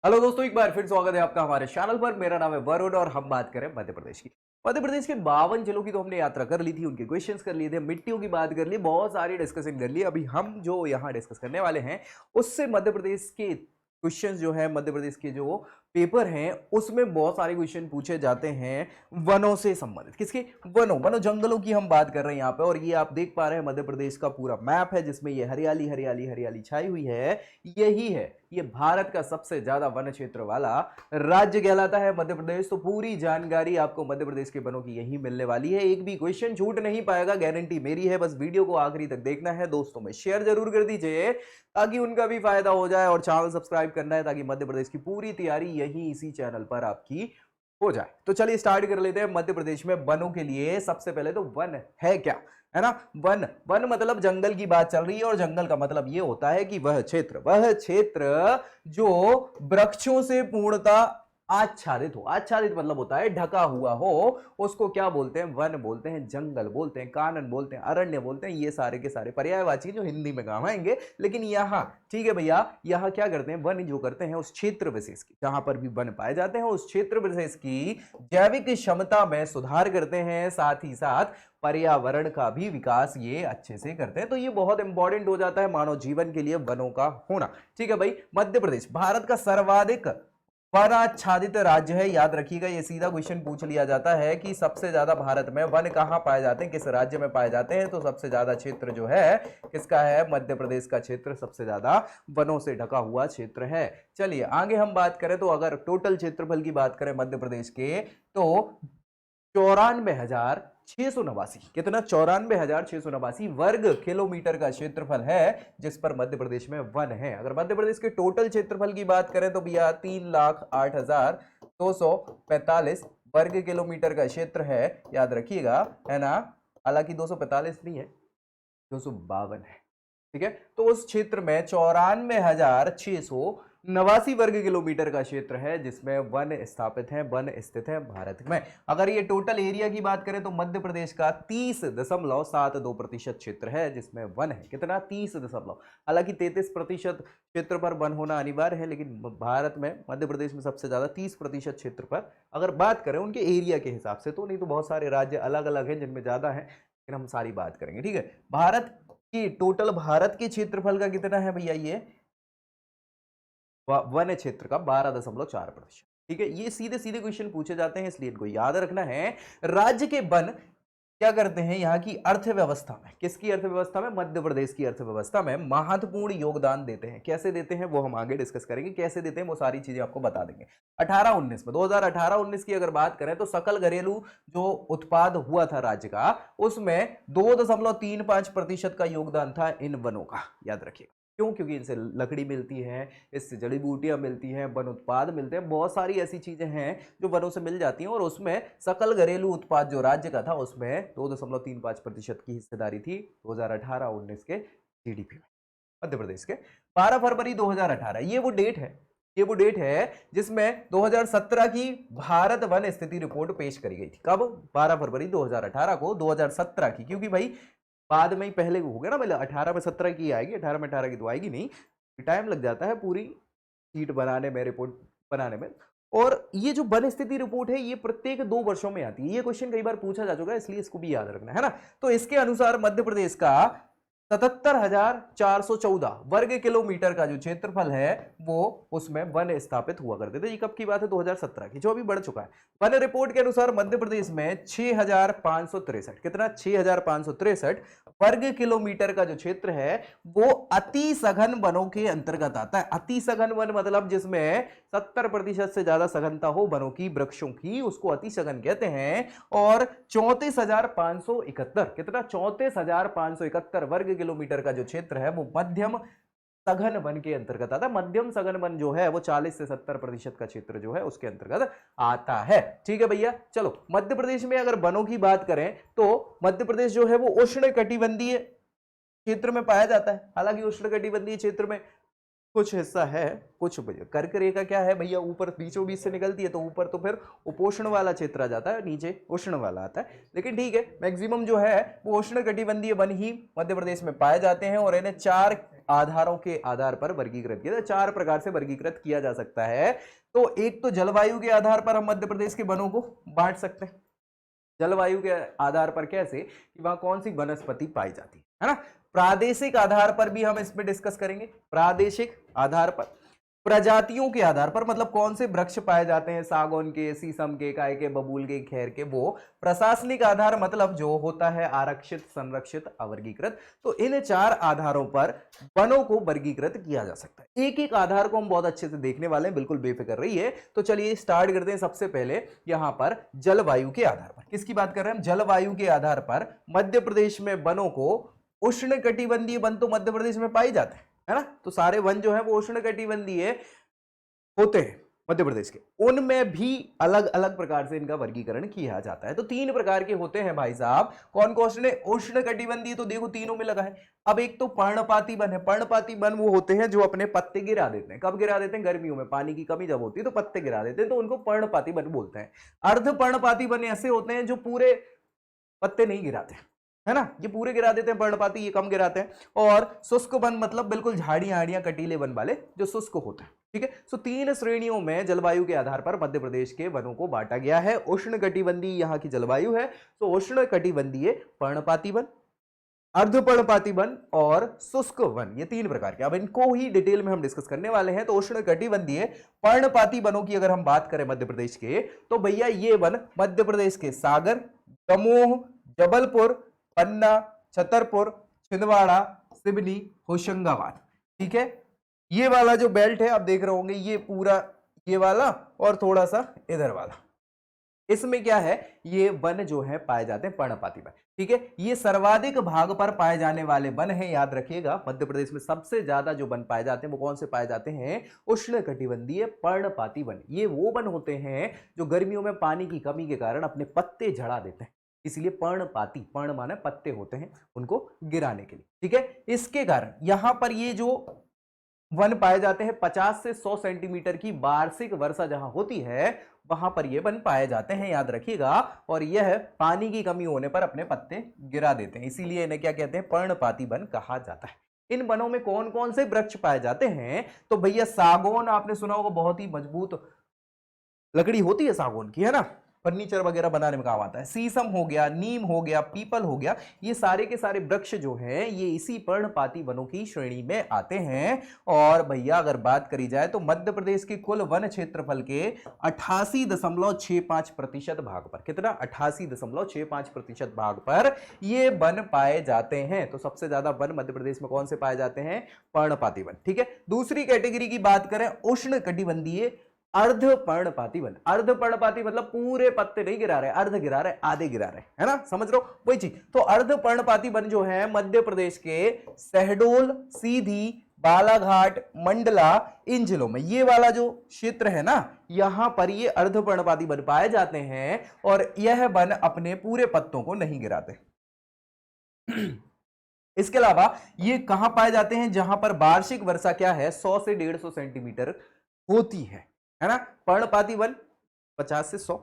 Hello दोस्तों, एक बार फिर स्वागत है आपका हमारे चैनल पर। मेरा नाम है वरुण और हम बात करें मध्य प्रदेश की। मध्य प्रदेश के 52 जिलों की तो हमने यात्रा कर ली थी, उनके क्वेश्चंस कर लिए थे, मिट्टियों की बात कर ली, बहुत सारी डिस्कशन कर ली। अभी हम जो यहाँ डिस्कस करने वाले हैं उससे मध्य प्रदेश के क्वेश्चंस जो है, मध्य प्रदेश के जो पेपर हैं उसमें बहुत सारे क्वेश्चन पूछे जाते हैं वनों से संबंधित। किसके? वनों वनों जंगलों की हम बात कर रहे हैं यहाँ पे। और ये आप देख पा रहे हैं मध्य प्रदेश का पूरा मैप है जिसमें ये हरियाली हरियाली हरियाली छाई हुई है। यही है, ये भारत का सबसे ज्यादा वन क्षेत्र वाला राज्य कहलाता है मध्य प्रदेश। तो पूरी जानकारी आपको मध्य प्रदेश के वनों की यही मिलने वाली है, एक भी क्वेश्चन छूट नहीं पाएगा, गारंटी मेरी है। बस वीडियो को आखिरी तक देखना है, दोस्तों में शेयर जरूर कर दीजिए ताकि उनका भी फायदा हो जाए, और चैनल सब्सक्राइब करना है ताकि मध्य प्रदेश की पूरी तैयारी यही इसी चैनल पर आपकी हो जाए। तो चलिए स्टार्ट कर लेते हैं। मध्य प्रदेश में वनों के लिए सबसे पहले तो वन है क्या, है ना। वन वन मतलब जंगल की बात चल रही है, और जंगल का मतलब यह होता है कि वह क्षेत्र जो वृक्षों से पूर्णतः आच्छादित हो। आच्छादित मतलब होता है ढका हुआ हो, उसको क्या बोलते हैं? वन बोलते हैं, जंगल बोलते हैं, कानन बोलते हैं, अरण्य बोलते हैं। ये सारे के सारे पर्यायवाची जो हिंदी में काम आएंगे। लेकिन यहाँ ठीक है भैया, यहाँ क्या करते हैं? वन जो करते हैं उस क्षेत्र विशेष की, जहां पर भी वन पाए जाते हैं उस क्षेत्र विशेष की जैविक क्षमता में सुधार करते हैं, साथ ही साथ पर्यावरण का भी विकास ये अच्छे से करते हैं। तो ये बहुत इंपॉर्टेंट हो जाता है मानव जीवन के लिए वनों का होना। ठीक है भाई, मध्य प्रदेश भारत का सर्वाधिक वनाच्छादित राज्य है। याद रखिएगा, ये सीधा क्वेश्चन पूछ लिया जाता है कि सबसे ज्यादा भारत में वन कहां पाए जाते हैं, किस राज्य में पाए जाते हैं। तो सबसे ज्यादा क्षेत्र जो है किसका है? मध्य प्रदेश का क्षेत्र सबसे ज्यादा वनों से ढका हुआ क्षेत्र है। चलिए आगे हम बात करें तो अगर टोटल क्षेत्रफल की बात करें मध्य प्रदेश के, तो 94,689, कितना? 94,689 वर्ग किलोमीटर का क्षेत्रफल है जिस पर मध्य प्रदेश में वन है। अगर मध्य प्रदेश के टोटल क्षेत्रफल की बात करें तो भैया 3,08,245 वर्ग किलोमीटर का क्षेत्र है, याद रखिएगा, है ना। हालांकि 245 नहीं है, 252 है। ठीक है, तो उस क्षेत्र में 94,689 वर्ग किलोमीटर का क्षेत्र है जिसमें वन स्थापित है, वन स्थित है भारत में। अगर ये टोटल एरिया की बात करें तो मध्य प्रदेश का 30.72% क्षेत्र है जिसमें वन है। कितना? 30 दशमलव, हालांकि 33% क्षेत्र पर वन होना अनिवार्य है, लेकिन भारत में मध्य प्रदेश में सबसे ज्यादा 30% क्षेत्र पर अगर बात करें उनके एरिया के हिसाब से, तो नहीं तो बहुत सारे राज्य अलग अलग हैं जिनमें ज्यादा है, लेकिन हम सारी बात करेंगे। ठीक है, भारत कि टोटल भारत के क्षेत्रफल का कितना है भैया? ये वन क्षेत्र का 12.4%। ठीक है, ये सीधे सीधे क्वेश्चन पूछे जाते हैं, इसलिए इनको याद रखना है। राज्य के वन क्या करते हैं? यहाँ की अर्थव्यवस्था में, किसकी अर्थव्यवस्था में? मध्य प्रदेश की अर्थव्यवस्था में महत्वपूर्ण योगदान देते हैं। कैसे देते हैं वो हम आगे डिस्कस करेंगे, कैसे देते हैं वो सारी चीजें आपको बता देंगे। 18-19 में, 2018-19 की अगर बात करें तो सकल घरेलू जो उत्पाद हुआ था राज्य का, उसमें 2.35% का योगदान था इन वनों का। याद रखिएगा, क्यों? क्योंकि इनसे लकड़ी मिलती है, इससे जड़ी बूटियां मिलती हैं, वन उत्पाद मिलते हैं, बहुत सारी ऐसी चीजें हैं जो वनों से मिल जाती हैं। और उसमें सकल घरेलू उत्पाद जो राज्य का था उसमें 2.35% की हिस्सेदारी थी 2018-19 के जीडीपी में मध्य प्रदेश के। 12 फरवरी 2018 ये वो डेट है, ये वो डेट है जिसमें 2017 की भारत वन स्थिति रिपोर्ट पेश करी गई थी। कब? 12 फरवरी 2018 को, 2017 की, क्योंकि भाई बाद में ही पहले हो गया ना, मतलब 18 में 17 की आएगी, 18 में 18 की तो आएगी नहीं, टाइम लग जाता है पूरी शीट बनाने में, रिपोर्ट बनाने में। और ये जो वन स्थिति रिपोर्ट है ये प्रत्येक 2 वर्षों में आती है। ये क्वेश्चन कई बार पूछा जा चुका है, इसलिए इसको भी याद रखना है ना। तो इसके अनुसार मध्य प्रदेश का 77,414 वर्ग किलोमीटर का जो क्षेत्रफल है वो उसमें वन स्थापित हुआ करते थे। ये कब की बात है? 2017 की, जो अभी बढ़ चुका है। वन रिपोर्ट के अनुसार मध्य प्रदेश में 6,563, कितना? 6,563 वर्ग किलोमीटर का जो क्षेत्र है वो अति सघन वनों के अंतर्गत आता है। अति सघन वन मतलब जिसमें 70% से ज्यादा सघनता हो वनों की, वृक्षों की, उसको अति सघन कहते हैं। और 34,571, कितना? 34,571 वर्ग किलोमीटर का जो क्षेत्र है वो मध्यम सघन वन के अंतर्गत आता है। मध्यम सघन वन जो है वो 40 से 70% का क्षेत्र जो है उसके अंतर्गत आता है। ठीक है भैया, चलो मध्य प्रदेश में अगर वनों की बात करें तो मध्य प्रदेश जो है वो उष्ण कटिबंधीय क्षेत्र में पाया जाता है। हालांकि उष्ण कटिबंधीय क्षेत्र में कुछ हिस्सा है, कुछ कर्क रेखा क्या है भैया, ऊपर बीचों बीच से निकलती है, तो ऊपर तो फिर उपोष्ण वाला क्षेत्र आ जाता है, नीचे उष्ण वाला आता है। लेकिन ठीक है, मैक्सिमम जो है वो उष्ण कटिबंधीय वन ही मध्य प्रदेश में पाए जाते हैं। और इन्हें 4 आधारों के आधार पर वर्गीकृत किया, 4 प्रकार से वर्गीकृत किया जा सकता है। तो एक तो जलवायु के आधार पर हम मध्य प्रदेश के वनों को बांट सकते हैं। जलवायु के आधार पर कैसे, कि वहां कौन सी वनस्पति पाई जाती है ना। प्रादेशिक आधार पर भी हम इसमें डिस्कस करेंगे, प्रादेशिक आधार पर, प्रजातियों के आधार पर, मतलब कौन से वृक्ष पाए जाते हैं, सागौन के, शीशम के, काय के, बबूल के, खैर के, वो। प्रशासनिक आधार मतलब जो होता है आरक्षित, संरक्षित, अवर्गीकृत। तो इन 4 आधारों पर वनों को वर्गीकृत किया जा सकता है। एक एक आधार को हम बहुत अच्छे से देखने वाले हैं, बिल्कुल बेफिक्र रहिए। तो चलिए स्टार्ट करते हैं। सबसे पहले यहां पर जलवायु के आधार पर, किसकी बात कर रहे हैं हम, जलवायु के आधार पर मध्य प्रदेश में वनों को, उष्ण कटिबंधीय वन तो मध्य प्रदेश में पाए जाते हैं, है ना। तो सारे वन जो है वो उष्ण कटिबंधीय होते हैं मध्य प्रदेश के, उनमें भी अलग अलग प्रकार से इनका वर्गीकरण किया जाता है। तो 3 प्रकार के होते हैं भाई साहब। कौन कौन है, उष्ण कटिबंधीय, तो देखो तीनों में लगा है। अब एक तो पर्णपाती वन है। पर्णपाती वन वो होते हैं जो अपने पत्ते गिरा देते हैं। कब गिरा देते हैं, गर्मियों में, पानी की कमी जब होती है तो पत्ते गिरा देते हैं, तो उनको पर्णपाती वन बोलते हैं। अर्ध पर्णपाती वन ऐसे होते हैं जो पूरे पत्ते नहीं गिराते, है ना, ये पूरे गिरा देते हैं पर्णपाती, ये कम गिराते हैं। और शुष्क वन मतलब बिल्कुल झाड़ियां आड़ियां कटीले वन वाले जो शुष्क होते हैं, ठीक है। सो 3 श्रेणियों में जलवायु के आधार पर मध्य प्रदेश के वनों को बांटा गया है। उष्ण कटिबंधीय यहाँ की जलवायु है, तो उष्ण कटिबंधीय पर्णपाती वन, अर्धपर्णपाती वन और शुष्क वन, ये 3 प्रकार के। अब इनको ही डिटेल में हम डिस्कस करने वाले हैं। तो उष्ण कटिबंधीय पर्णपाती वनों की अगर हम बात करें मध्य प्रदेश के, तो भैया ये वन मध्य प्रदेश के सागर, दमोह, जबलपुर, पन्ना, छतरपुर, छिंदवाड़ा, सिवनी, होशंगाबाद, ठीक है। ये वाला जो बेल्ट है आप देख रहे होंगे, ये पूरा ये वाला और थोड़ा सा इधर वाला, इसमें क्या है, ये वन जो है पाए जाते हैं पर्णपाती वन, ठीक है। ये सर्वाधिक भाग पर पाए जाने वाले वन है, याद रखिएगा। मध्य प्रदेश में सबसे ज्यादा जो वन पाए जाते हैं वो कौन से पाए जाते हैं, उष्ण कटिबंधीय पर्णपाती वन। ये वो वन होते हैं जो गर्मियों में पानी की कमी के कारण अपने पत्ते झड़ा देते हैं, इसलिए पर्णपाती, पर्ण माने पत्ते होते हैं, उनको गिराने के लिए, ठीक है। इसके कारण यहां पर ये जो वन पाए जाते हैं 50 से 100 सेंटीमीटर की वार्षिक वर्षा जहां होती है वहां पर ये वन पाए जाते हैं, याद रखिएगा। और यह पानी की कमी होने पर अपने पत्ते गिरा देते हैं, इसीलिए इन्हें क्या कहते हैं, पर्णपाती वन कहा जाता है। इन वनों में कौन कौन से वृक्ष पाए जाते हैं, तो भैया सागौन आपने सुना होगा, बहुत ही मजबूत लकड़ी होती है सागौन की, है ना, फर्नीचर वगैरह बनाने में काम आता है। शीशम हो गया, नीम हो गया, पीपल हो गया, ये सारे के सारे वृक्ष जो हैं ये इसी पर्णपाती वनों की श्रेणी में आते हैं। और भैया अगर बात करी जाए तो मध्य प्रदेश के कुल वन क्षेत्रफल के 88.65% भाग पर, कितना, 88.65% भाग पर ये वन पाए जाते हैं। तो सबसे ज्यादा वन मध्य प्रदेश में कौन से पाए जाते हैं, पर्णपाती वन, ठीक है। दूसरी कैटेगरी की बात करें, उष्ण कटिबंधीय अर्ध पर्णपाती वन। अर्ध पर्णपाती मतलब पूरे पत्ते नहीं गिरा रहे, अर्ध गिरा रहे, आधे गिरा रहे, है ना, समझ लो वही चीज। तो अर्ध पर्णपाती वन जो है मध्य प्रदेश के शहडोल, सीधी, बालाघाट, मंडला, इन जिलों में, ये वाला जो क्षेत्र है ना, यहां पर ये अर्ध पर्णपाती वन पाए जाते हैं। और यह वन अपने पूरे पत्तों को नहीं गिराते। इसके अलावा ये कहां पाए जाते हैं, जहां पर वार्षिक वर्षा क्या है, 100 से 150 सेंटीमीटर होती है ना। पर्णपाती वन 50 से 100,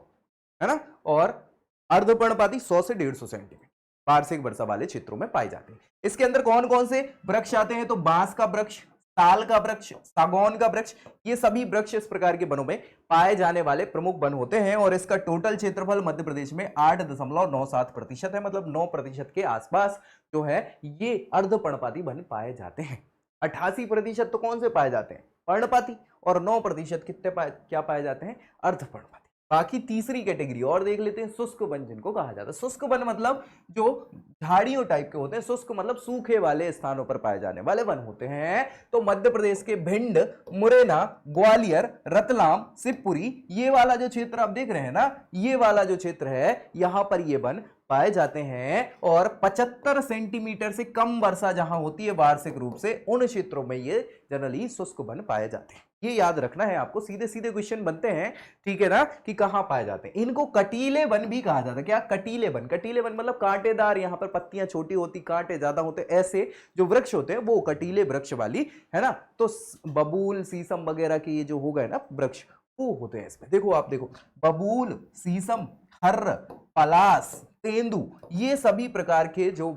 है ना, और अर्धपर्णपाती 100 से 150 सेंटीमीटर वार्षिक वर्षा वाले क्षेत्रों में पाए जाते हैं। इसके अंदर कौन कौन से वृक्ष आते हैं, तो बांस का वृक्ष, साल का वृक्ष, सागौन का वृक्ष, ये सभी वृक्ष इस प्रकार के वनों में पाए जाने वाले प्रमुख वन होते हैं। और इसका टोटल क्षेत्रफल मध्य प्रदेश में 8.97% है, मतलब 9% के आसपास जो है ये अर्धपर्णपाती वन पाए जाते हैं। 88% तो कौन से पाए जाते हैं, पर्णपाती, और 9% कितने क्या पाए जाते हैं, अर्धपर्णपाती। बाकी तीसरी कैटेगरी और देख लेते हैं, शुष्क वन जिनको कहा जाता है। शुष्क वन मतलब जो झाड़ियों टाइप के होते हैं, शुष्क मतलब सूखे वाले स्थानों पर पाए जाने वाले वन होते हैं। तो मध्य प्रदेश के भिंड, मुरैना, ग्वालियर, रतलाम, शिवपुरी, ये वाला जो क्षेत्र आप देख रहे हैं ना, ये वाला जो क्षेत्र है यहां पर ये वन पाए जाते हैं। और 75 सेंटीमीटर से कम वर्षा जहां होती है वार्षिक रूप से, उन क्षेत्रों में ये जनरली शुष्क वन पाए जाते हैं। ये याद रखना है आपको, सीधे सीधे क्वेश्चन बनते हैं, ठीक है ना, कि कहां पाए जाते हैं। इनको कटीले वन भी कहा जाता है। क्या, कटीले वन। कटीले वन मतलब कांटेदार, यहां पर पत्तियां छोटी होती, कांटे ज्यादा होते, ऐसे जो वृक्ष होते हैं वो कटीले वृक्ष वाली, है ना। तो बबूल, शीशम वगैरह के ये जो हो गए ना वृक्ष, वो होते हैं इसमें। देखो आप देखो, बबूल, शीशम, हर्र, पलास, तेंदू, ये सभी प्रकार के जो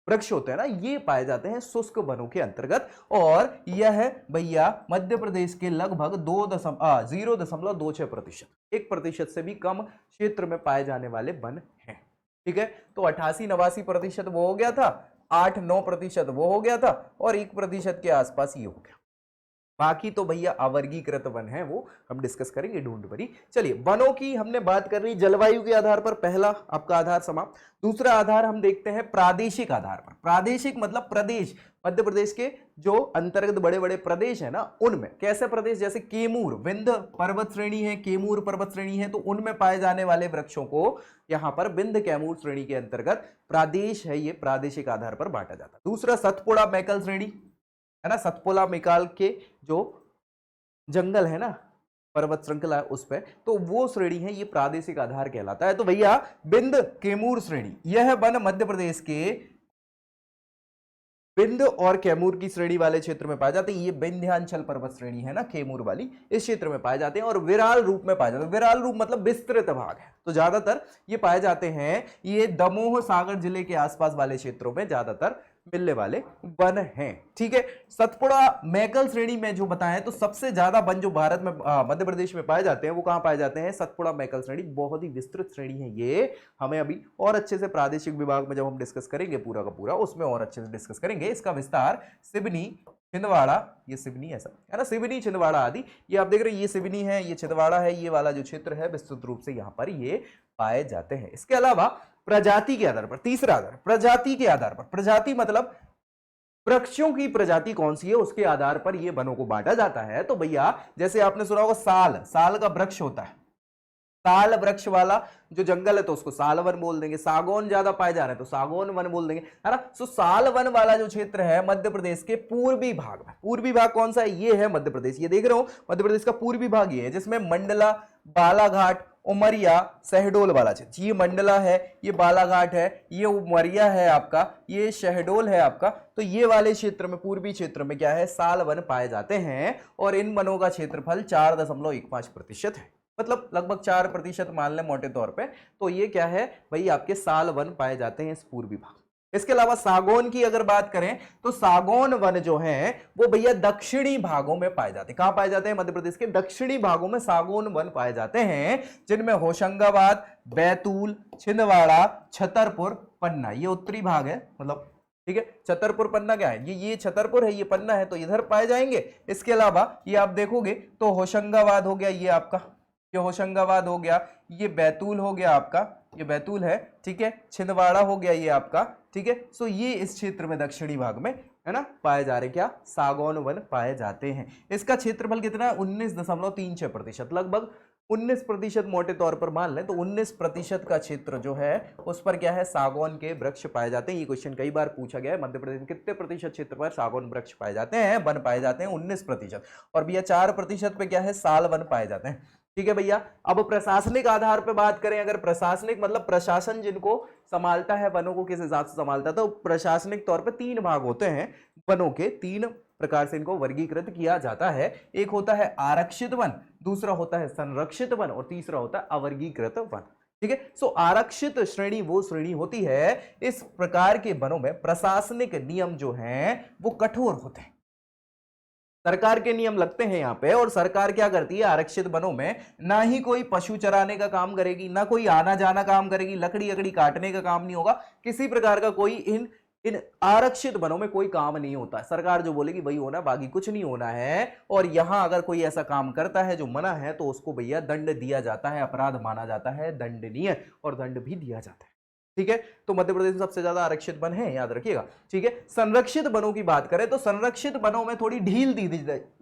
वृक्ष होते हैं ना, ये पाए जाते हैं शुष्क वनों के अंतर्गत। और यह है भैया मध्य प्रदेश के लगभग 0.26%, 1% से भी कम क्षेत्र में पाए जाने वाले वन हैं। ठीक है, तो 88-89% वो हो गया था, 8-9% वो हो गया था, और 1% के आसपास ये हो गया। बाकी तो भैया अवर्गीकृत वन है, वो हम डिस्कस करेंगे, डोंट वरी। चलिए, वनों की हमने बात कर रही, जलवायु के आधार पर पहला आपका आधार समाप्त। दूसरा आधार हम देखते हैं प्रादेशिक आधार पर। प्रादेशिक मतलब प्रदेश, मध्य प्रदेश के जो अंतर्गत बड़े बड़े प्रदेश है ना, उनमें कैसे प्रदेश, जैसे केमूर विंध्य पर्वत श्रेणी है, केमूर पर्वत श्रेणी है, तो उनमें पाए जाने वाले वृक्षों को यहां पर विंध्य कैमूर श्रेणी के अंतर्गत प्रदेश है, ये प्रादेशिक आधार पर बांटा जाता है। दूसरा सतपुड़ा मैकल श्रेणी है ना, सतपुड़ा मैकाल के जो जंगल है ना, पर्वत श्रृंखला है उस पे, तो वो श्रेणी है, ये प्रादेशिक आधार कहलाता है। तो भैया विंध्य कैमूर श्रेणी, यह वन मध्य प्रदेश के विंध्य और कैमूर की श्रेणी वाले क्षेत्र में पाए जाते हैं। ये विंध्याचल पर्वत श्रेणी है ना, कैमूर वाली, इस क्षेत्र में पाए जाते हैं और विराल रूप में पाए जाते हैं। विराल रूप मतलब विस्तृत भाग है, तो ज्यादातर ये पाए जाते हैं, ये दमोह सागर जिले के आसपास वाले क्षेत्रों में ज्यादातर मिलने वाले वन हैं। ठीक है, सतपुड़ा मैकल श्रेणी में जो बताएं, तो सबसे ज्यादा वन जो भारत में मध्य प्रदेश में पाए जाते हैं, वो कहां पाए जाते हैं, सतपुड़ा मैकल श्रेणी। बहुत ही विस्तृत श्रेणी है ये, हमें अभी और अच्छे से प्रादेशिक विभाग में जब हम डिस्कस करेंगे पूरा का पूरा, उसमें और अच्छे से डिस्कस करेंगे। इसका विस्तार सिवनी, छिंदवाड़ा, ये सिवनी ऐसा है ना, सिवनी, छिंदवाड़ा आदि, ये आप देख रहे हैं, ये सिवनी है, ये छिंदवाड़ा है, ये वाला जो क्षेत्र है विस्तृत रूप से यहाँ पर ये पाए जाते हैं। इसके अलावा प्रजाति के आधार पर, तीसरा आधार प्रजाति के आधार पर, प्रजाति मतलब वृक्षों की प्रजाति कौन सी है, उसके आधार पर ये वनों को बांटा जाता है। तो भैया जैसे आपने सुना होगा साल, साल का वृक्ष होता है, साल वृक्ष वाला जो जंगल है तो उसको साल वन बोल देंगे। सागौन ज्यादा पाए जा रहे हैं तो सागौन वन बोल देंगे, है ना। सो साल वन वाला जो क्षेत्र है मध्य प्रदेश के पूर्वी भाग में, पूर्वी भाग कौन सा है, ये है मध्य प्रदेश, ये देख रहे हो मध्य प्रदेश का पूर्वी भाग ये है, जिसमें मंडला, बालाघाट, उमरिया, शहडोल वाला क्षेत्र, ये मंडला है, ये बालाघाट है, ये उमरिया है आपका, ये शहडोल है आपका। तो ये वाले क्षेत्र में, पूर्वी क्षेत्र में क्या है, साल वन पाए जाते हैं और इन वनों का क्षेत्रफल 4.15% है, मतलब लगभग 4% मान लें मोटे तौर पे। तो ये क्या है भाई, आपके साल वन पाए जाते हैं इस पूर्वी भाग। इसके अलावा सागौन की अगर बात करें तो सागौन वन जो है वो भैया दक्षिणी भागों में पाए जाते हैं। कहां पाए जाते हैं, मध्य प्रदेश के दक्षिणी भागों में सागौन वन पाए जाते हैं, जिनमें होशंगाबाद, बैतूल, छिंदवाड़ा, छतरपुर, पन्ना, ये उत्तरी भाग है, मतलब ठीक है। छतरपुर पन्ना क्या है, ये छतरपुर है, ये पन्ना है, तो इधर पाए जाएंगे। इसके अलावा ये आप देखोगे तो होशंगाबाद हो गया, ये आपका ये होशंगाबाद हो गया, ये बैतूल हो गया आपका, ये बैतूल है, ठीक है। छिंदवाड़ा हो गया ये आपका, ठीक है। सो ये इस क्षेत्र में दक्षिणी भाग में है ना पाए जा रहे क्या, सागौन वन पाए जाते हैं। इसका क्षेत्रफल कितना है, 19.36%, लगभग 19% मोटे तौर पर मान लें तो 19% का क्षेत्र जो है उस पर क्या है, सागौन के वृक्ष पाए जाते हैं। ये क्वेश्चन कई बार पूछा गया है, मध्य प्रदेश में कितने प्रतिशत क्षेत्र पर सागौन वृक्ष पाए जाते हैं, वन पाए जाते हैं 19%। और भैया 4% पे क्या है, साल वन पाए जाते हैं। ठीक है भैया। अब प्रशासनिक आधार पर बात करें, अगर प्रशासनिक मतलब प्रशासन जिनको संभालता है, वनों को किस हिसाब से संभालता है, तो प्रशासनिक तौर पर 3 भाग होते हैं वनों के, 3 प्रकार से इनको वर्गीकृत किया जाता है। एक होता है आरक्षित वन, दूसरा होता है संरक्षित वन और तीसरा होता है अवर्गीकृत वन। ठीक है। सो आरक्षित श्रेणी वो श्रेणी होती है, इस प्रकार के वनों में प्रशासनिक नियम जो हैं वो कठोर होते हैं, सरकार के नियम लगते हैं यहाँ पे। और सरकार क्या करती है, आरक्षित वनों में ना ही कोई पशु चराने का काम करेगी, ना कोई आना जाना काम करेगी, लकड़ी अकड़ी काटने का काम नहीं होगा, किसी प्रकार का कोई इन आरक्षित वनों में कोई काम नहीं होता। सरकार जो बोलेगी वही होना, बाकी कुछ नहीं होना है। और यहां अगर कोई ऐसा काम करता है जो मना है तो उसको भैया दंड दिया जाता है, अपराध माना जाता है, दंडनीय, और दंड भी दिया जाता है। ठीक है। तो मध्य प्रदेश में सबसे ज्यादा आरक्षित वन है, याद रखिएगा। ठीक है। संरक्षित वनों की बात करें तो संरक्षित वनों में थोड़ी ढील दी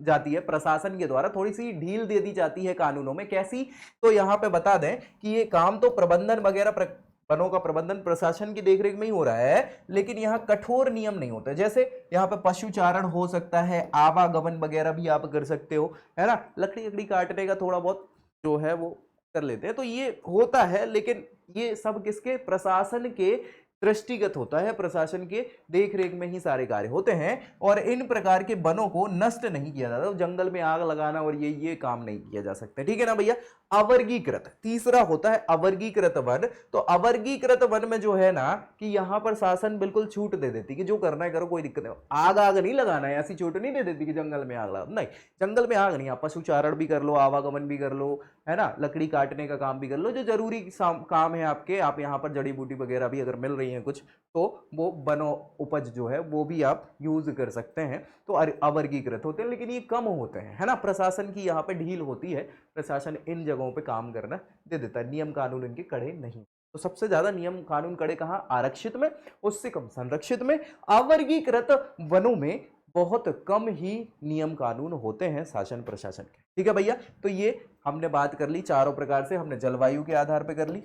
जाती है, प्रशासन के द्वारा थोड़ी सी ढील दे दी जाती है कानूनों में। कैसी, तो यहां पे बता दें कि ये काम तो प्रबंधन वगैरह, वनों का प्रबंधन प्रशासन की देखरेख में ही हो रहा है, लेकिन यहाँ कठोर नियम नहीं होते। जैसे यहाँ पे पशुचारण हो सकता है, आवागमन वगैरह भी आप कर सकते हो, है ना। लकड़ी लकड़ी काटने का थोड़ा बहुत जो है वो कर लेते हैं, तो ये होता है, लेकिन ये सब किसके, प्रशासन के दृष्टिगत होता है, प्रशासन के देख रेख में ही सारे कार्य होते हैं और इन प्रकार के वनों को नष्ट नहीं किया जाता। तो जंगल में आग लगाना और ये काम नहीं किया जा सकता, ठीक है ना भैया। अवर्गीकृत, तीसरा होता है अवर्गीकृत वन। तो अवर्गीकृत वन में जो है ना कि यहां पर शासन बिल्कुल छूट दे देती कि जो करना है करो, कोई दिक्कत नहीं, आग नहीं लगाना है, ऐसी छूट नहीं दे देती कि जंगल में आग लगा, नहीं, जंगल में आग नहीं, आप पशुचारण भी कर लो, आवागमन भी कर लो, है ना, लकड़ी काटने का काम भी कर लो, जो जरूरी काम है आपके, आप यहाँ पर जड़ी बूटी वगैरह भी अगर मिल रही है कुछ, तो वो वनो उपज जो है वो भी आप यूज कर सकते हैं। तो अवर्गीकृत होते हैं, लेकिन ये कम होते हैं, है ना। प्रशासन की यहाँ पे ढील होती है, प्रशासन इन जगहों पे काम करना दे देता है, नियम कानून इनके कड़े नहीं। तो सबसे ज्यादा नियम कानून कड़े कहाँ, आरक्षित में, उससे कम संरक्षित में। अवर्गीकृत वनों में बहुत कम ही नियम कानून होते हैं शासन प्रशासन के, ठीक है भैया। तो ये हमने बात कर ली चारों प्रकार से, हमने जलवायु के आधार पर कर ली,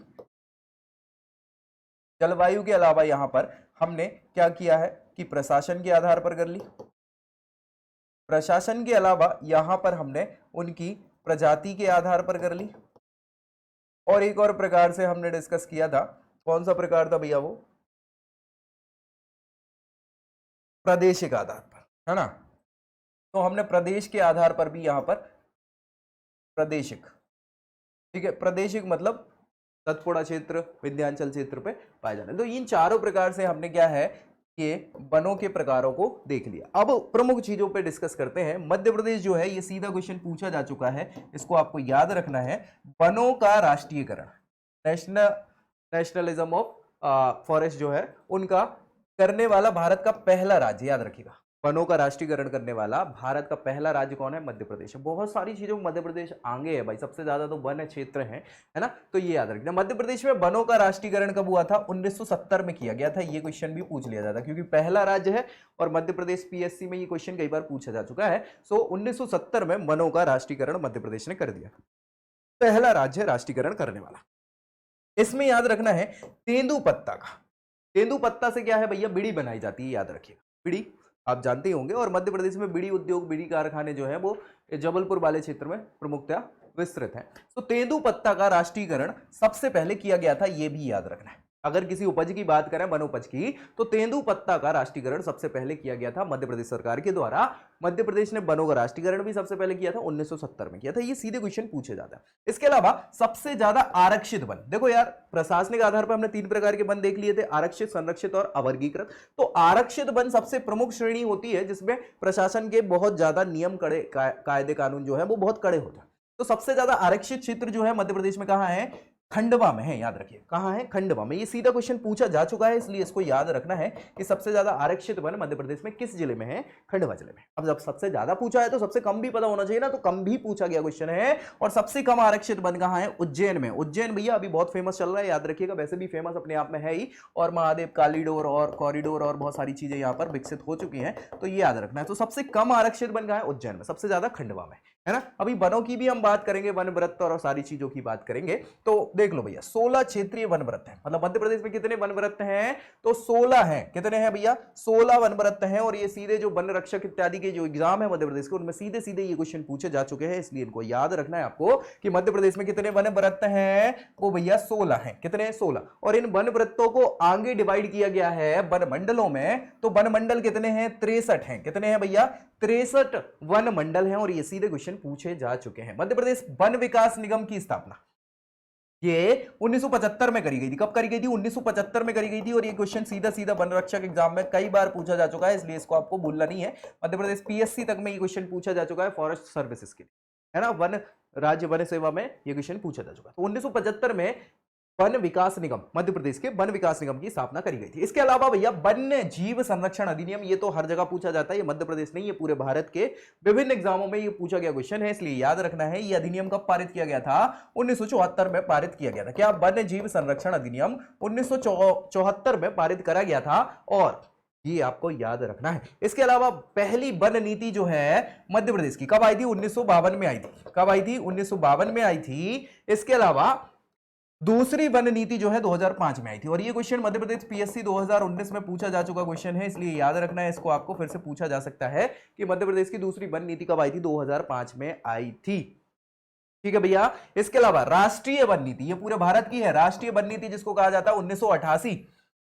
जलवायु के अलावा यहां पर हमने क्या किया है कि प्रशासन के आधार पर कर ली, प्रशासन के अलावा यहां पर हमने उनकी प्रजाति के आधार पर कर ली, और एक और प्रकार से हमने डिस्कस किया था, कौन सा प्रकार था भैया, वो प्रादेशिक आधार पर, है ना। तो हमने प्रदेश के आधार पर भी यहां पर प्रादेशिक, ठीक है, प्रादेशिक मतलब सतपुड़ा क्षेत्र, विंध्याचल क्षेत्र पे पाए जाते हैं। तो इन चारों प्रकार से हमने क्या है कि वनों के प्रकारों को देख लिया। अब प्रमुख चीजों पे डिस्कस करते हैं। मध्य प्रदेश जो है, ये सीधा क्वेश्चन पूछा जा चुका है, इसको आपको याद रखना है। वनों का राष्ट्रीयकरण, नेशनलिज्म ऑफ फॉरेस्ट जो है उनका करने वाला भारत का पहला राज्य, याद रखिएगा, वनों का राष्ट्रीयकरण करने वाला भारत का पहला राज्य कौन है, मध्य प्रदेश। बहुत सारी चीजों में मध्य प्रदेश आगे है भाई, सबसे ज्यादा तो वन क्षेत्र है ना। तो ये याद रखना, मध्य प्रदेश में वनों का राष्ट्रीयकरण कब हुआ था, 1970 में किया गया था। ये क्वेश्चन भी पूछ लिया जाता क्योंकि पहला राज्य है, और मध्य प्रदेश पीएससी में ये क्वेश्चन कई बार पूछा जा चुका है। सो 1970 में वनों का राष्ट्रीयकरण मध्य प्रदेश ने कर दिया, पहला राज्य राष्ट्रीयकरण करने वाला। इसमें याद रखना है तेंदुपत्ता का, तेंदुपत्ता से क्या है भैया, बीड़ी बनाई जाती है, याद रखिएगा, बीड़ी आप जानते ही होंगे। और मध्य प्रदेश में बीड़ी उद्योग, बीड़ी कारखाने जो है वो जबलपुर वाले क्षेत्र में प्रमुखतया विस्तृत है। तो तेंदुपत्ता का राष्ट्रीयकरण सबसे पहले किया गया था, ये भी याद रखना है। अगर किसी उपज की बात करें, वनोपज की, तो तेंदुपत्ता का राष्ट्रीयकरण सबसे पहले किया गया था मध्य प्रदेश सरकार के द्वारा। मध्य प्रदेश ने वनों का राष्ट्रीयकरण भी सबसे पहले किया था, 1970 में किया था। ये सीधे क्वेश्चन पूछे जाता है। इसके अलावा सबसे ज्यादा आरक्षित वन, देखो यार, प्रशासनिक आधार पर हमने 3 प्रकार के वन देख लिए थे, आरक्षित, संरक्षित और अवर्गीकृत। तो आरक्षित वन सबसे प्रमुख श्रेणी होती है जिसमें प्रशासन के बहुत ज्यादा नियम कड़े, कायदे कानून जो है वो बहुत कड़े होते हैं। तो सबसे ज्यादा आरक्षित क्षेत्र जो है मध्य प्रदेश में कहां है, खंडवा में है, याद रखिए, कहां है, खंडवा में। ये सीधा क्वेश्चन पूछा जा चुका है, इसलिए इसको याद रखना है कि सबसे ज्यादा आरक्षित वन मध्य प्रदेश में किस जिले में है, खंडवा जिले में। अब जब सबसे ज्यादा पूछा है तो सबसे कम भी पता होना चाहिए ना, तो कम भी पूछा गया क्वेश्चन है। और सबसे कम आरक्षित वन कहां है, उज्जैन में। उज्जैन भैया अभी बहुत फेमस चल रहा है, याद रखिएगा, वैसे भी फेमस अपने आप में है ही, और महादेव कॉरिडोर और कॉरिडोर और बहुत सारी चीजें यहाँ पर विकसित हो चुकी हैं, तो ये याद रखना है। तो सबसे कम आरक्षित वन कहां है, उज्जैन में, सबसे ज्यादा खंडवा में, है ना। अभी वनों की भी हम बात करेंगे, वन व्रत और सारी चीजों की बात करेंगे। तो देख लो भैया, 16 क्षेत्रीय वन व्रत है, मतलब मध्य प्रदेश में कितने वन व्रत हैं, तो 16 हैं। कितने हैं भैया, 16 वन व्रत हैं। और ये सीधे जो वन रक्षक इत्यादि के जो एग्जाम है मध्य प्रदेश के, उनमें सीधे सीधे ये क्वेश्चन पूछे जा चुके हैं, इसलिए इनको याद रखना है आपको कि मध्य प्रदेश में कितने वन व्रत हैं, वो भैया 16 हैं। कितने, 16। और इन वन व्रतों को आगे डिवाइड किया गया है वन मंडलों में, तो वन मंडल कितने हैं, 63 हैं। कितने हैं भैया, 63 वन मंडल हैं। और ये सीधे क्वेश्चन पूछे जा चुके हैं। मध्य प्रदेश वन विकास निगम की स्थापना ये 1975 में करी गई थी। कब करी गई थी, 1975 में करी गई थी। और ये क्वेश्चन सीधा सीधा वन रक्षक एग्जाम में कई बार पूछा जा चुका है, इसलिए इसको आपको भूलना नहीं है। मध्य प्रदेश पीएससी तक में ये क्वेश्चन पूछा जा चुका है, फॉरेस्ट सर्विसेज के लिए, है ना, वन राज्य वन सेवा में ये क्वेश्चन पूछा जा चुका है। तो 1975 में वन विकास निगम, मध्य प्रदेश के वन विकास निगम की स्थापना करी गई थी। इसके अलावा भैया वन्य जीव संरक्षण अधिनियम, ये तो हर जगह पूछा जाता है, ये मध्य प्रदेश नहीं, ये पूरे भारत के विभिन्न एग्जामों में ये पूछा गया क्वेश्चन है, इसलिए याद रखना है। ये अधिनियम कब पारित किया गया था, 1974 में पारित किया गया था। क्या, वन्य जीव संरक्षण अधिनियम 1974 में पारित करा गया था, और ये आपको याद रखना है। इसके अलावा पहली वन नीति जो है मध्य प्रदेश की कब आई थी, 1952 में आई थी। कब आई थी, 1952 में आई थी। इसके अलावा दूसरी वन नीति जो है 2005 में आई थी। और ये क्वेश्चन मध्य प्रदेश पीएससी 2019 में पूछा जा चुका क्वेश्चन है, इसलिए याद रखना है। इसको आपको फिर से पूछा जा सकता है कि मध्य प्रदेश की दूसरी वन नीति कब आई थी, 2005 में आई थी। ठीक है भैया। इसके अलावा राष्ट्रीय वन नीति, ये पूरे भारत की है, राष्ट्रीय वन नीति जिसको कहा जाता है 1988,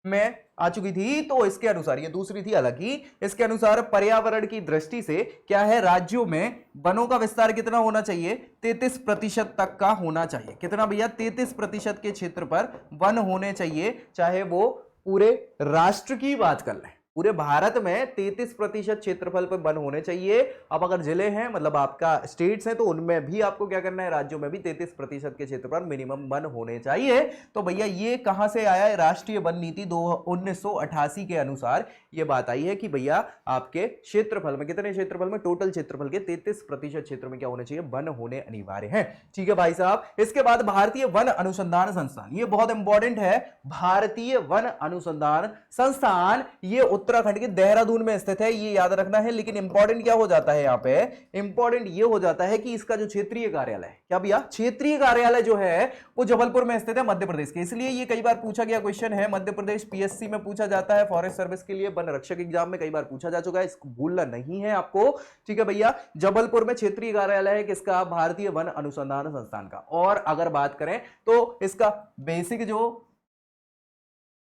में आ चुकी थी। तो इसके अनुसार, ये दूसरी थी हालांकि, इसके अनुसार पर्यावरण की दृष्टि से क्या है, राज्यों में वनों का विस्तार कितना होना चाहिए, 33% तक का होना चाहिए। कितना भैया, 33% के क्षेत्र पर वन होने चाहिए, चाहे वो पूरे राष्ट्र की बात कर लें। पूरे भारत में 33% क्षेत्रफल पर वन होने चाहिए। अब अगर जिले हैं, मतलब आपका स्टेट्स हैं, तो उनमें भी आपको क्या करना है, राज्यों में भी 33% के क्षेत्र पर मिनिमम वन होने चाहिए। तो भैया ये कहां से आया है, राष्ट्रीय वन नीति 1988 के अनुसार ये बात आई है कि भैया आपके क्षेत्रफल में, कितने क्षेत्रफल में, टोटल क्षेत्रफल के 33% क्षेत्र में क्या होने चाहिए, वन होने अनिवार्य है। ठीक है भाई साहब। इसके बाद भारतीय वन अनुसंधान संस्थान, ये बहुत इंपॉर्टेंट है। भारतीय वन अनुसंधान संस्थान ये उत्तराखंड के देहरादून में स्थित है, ये याद रखना है। लेकिन इंपॉर्टेंट क्या हो जाता है, यहां पे इंपॉर्टेंट ये हो जाता है कि इसका जो क्षेत्रीय कार्यालय, क्या भैया, क्षेत्रीय कार्यालय जो है वो जबलपुर में स्थित है, मध्य प्रदेश के। इसलिए ये कई बार पूछा गया क्वेश्चन है, मध्य प्रदेश पीएससी में पूछा जाता है, फॉरेस्ट सर्विस के लिए वन रक्षक एग्जाम में कई बार पूछा जा चुका है, इसको भूलना नहीं है आपको। ठीक है भैया, जबलपुर में क्षेत्रीय कार्यालय है किसका, भारतीय वन अनुसंधान संस्थान का। और अगर बात करें तो इसका बेसिक जो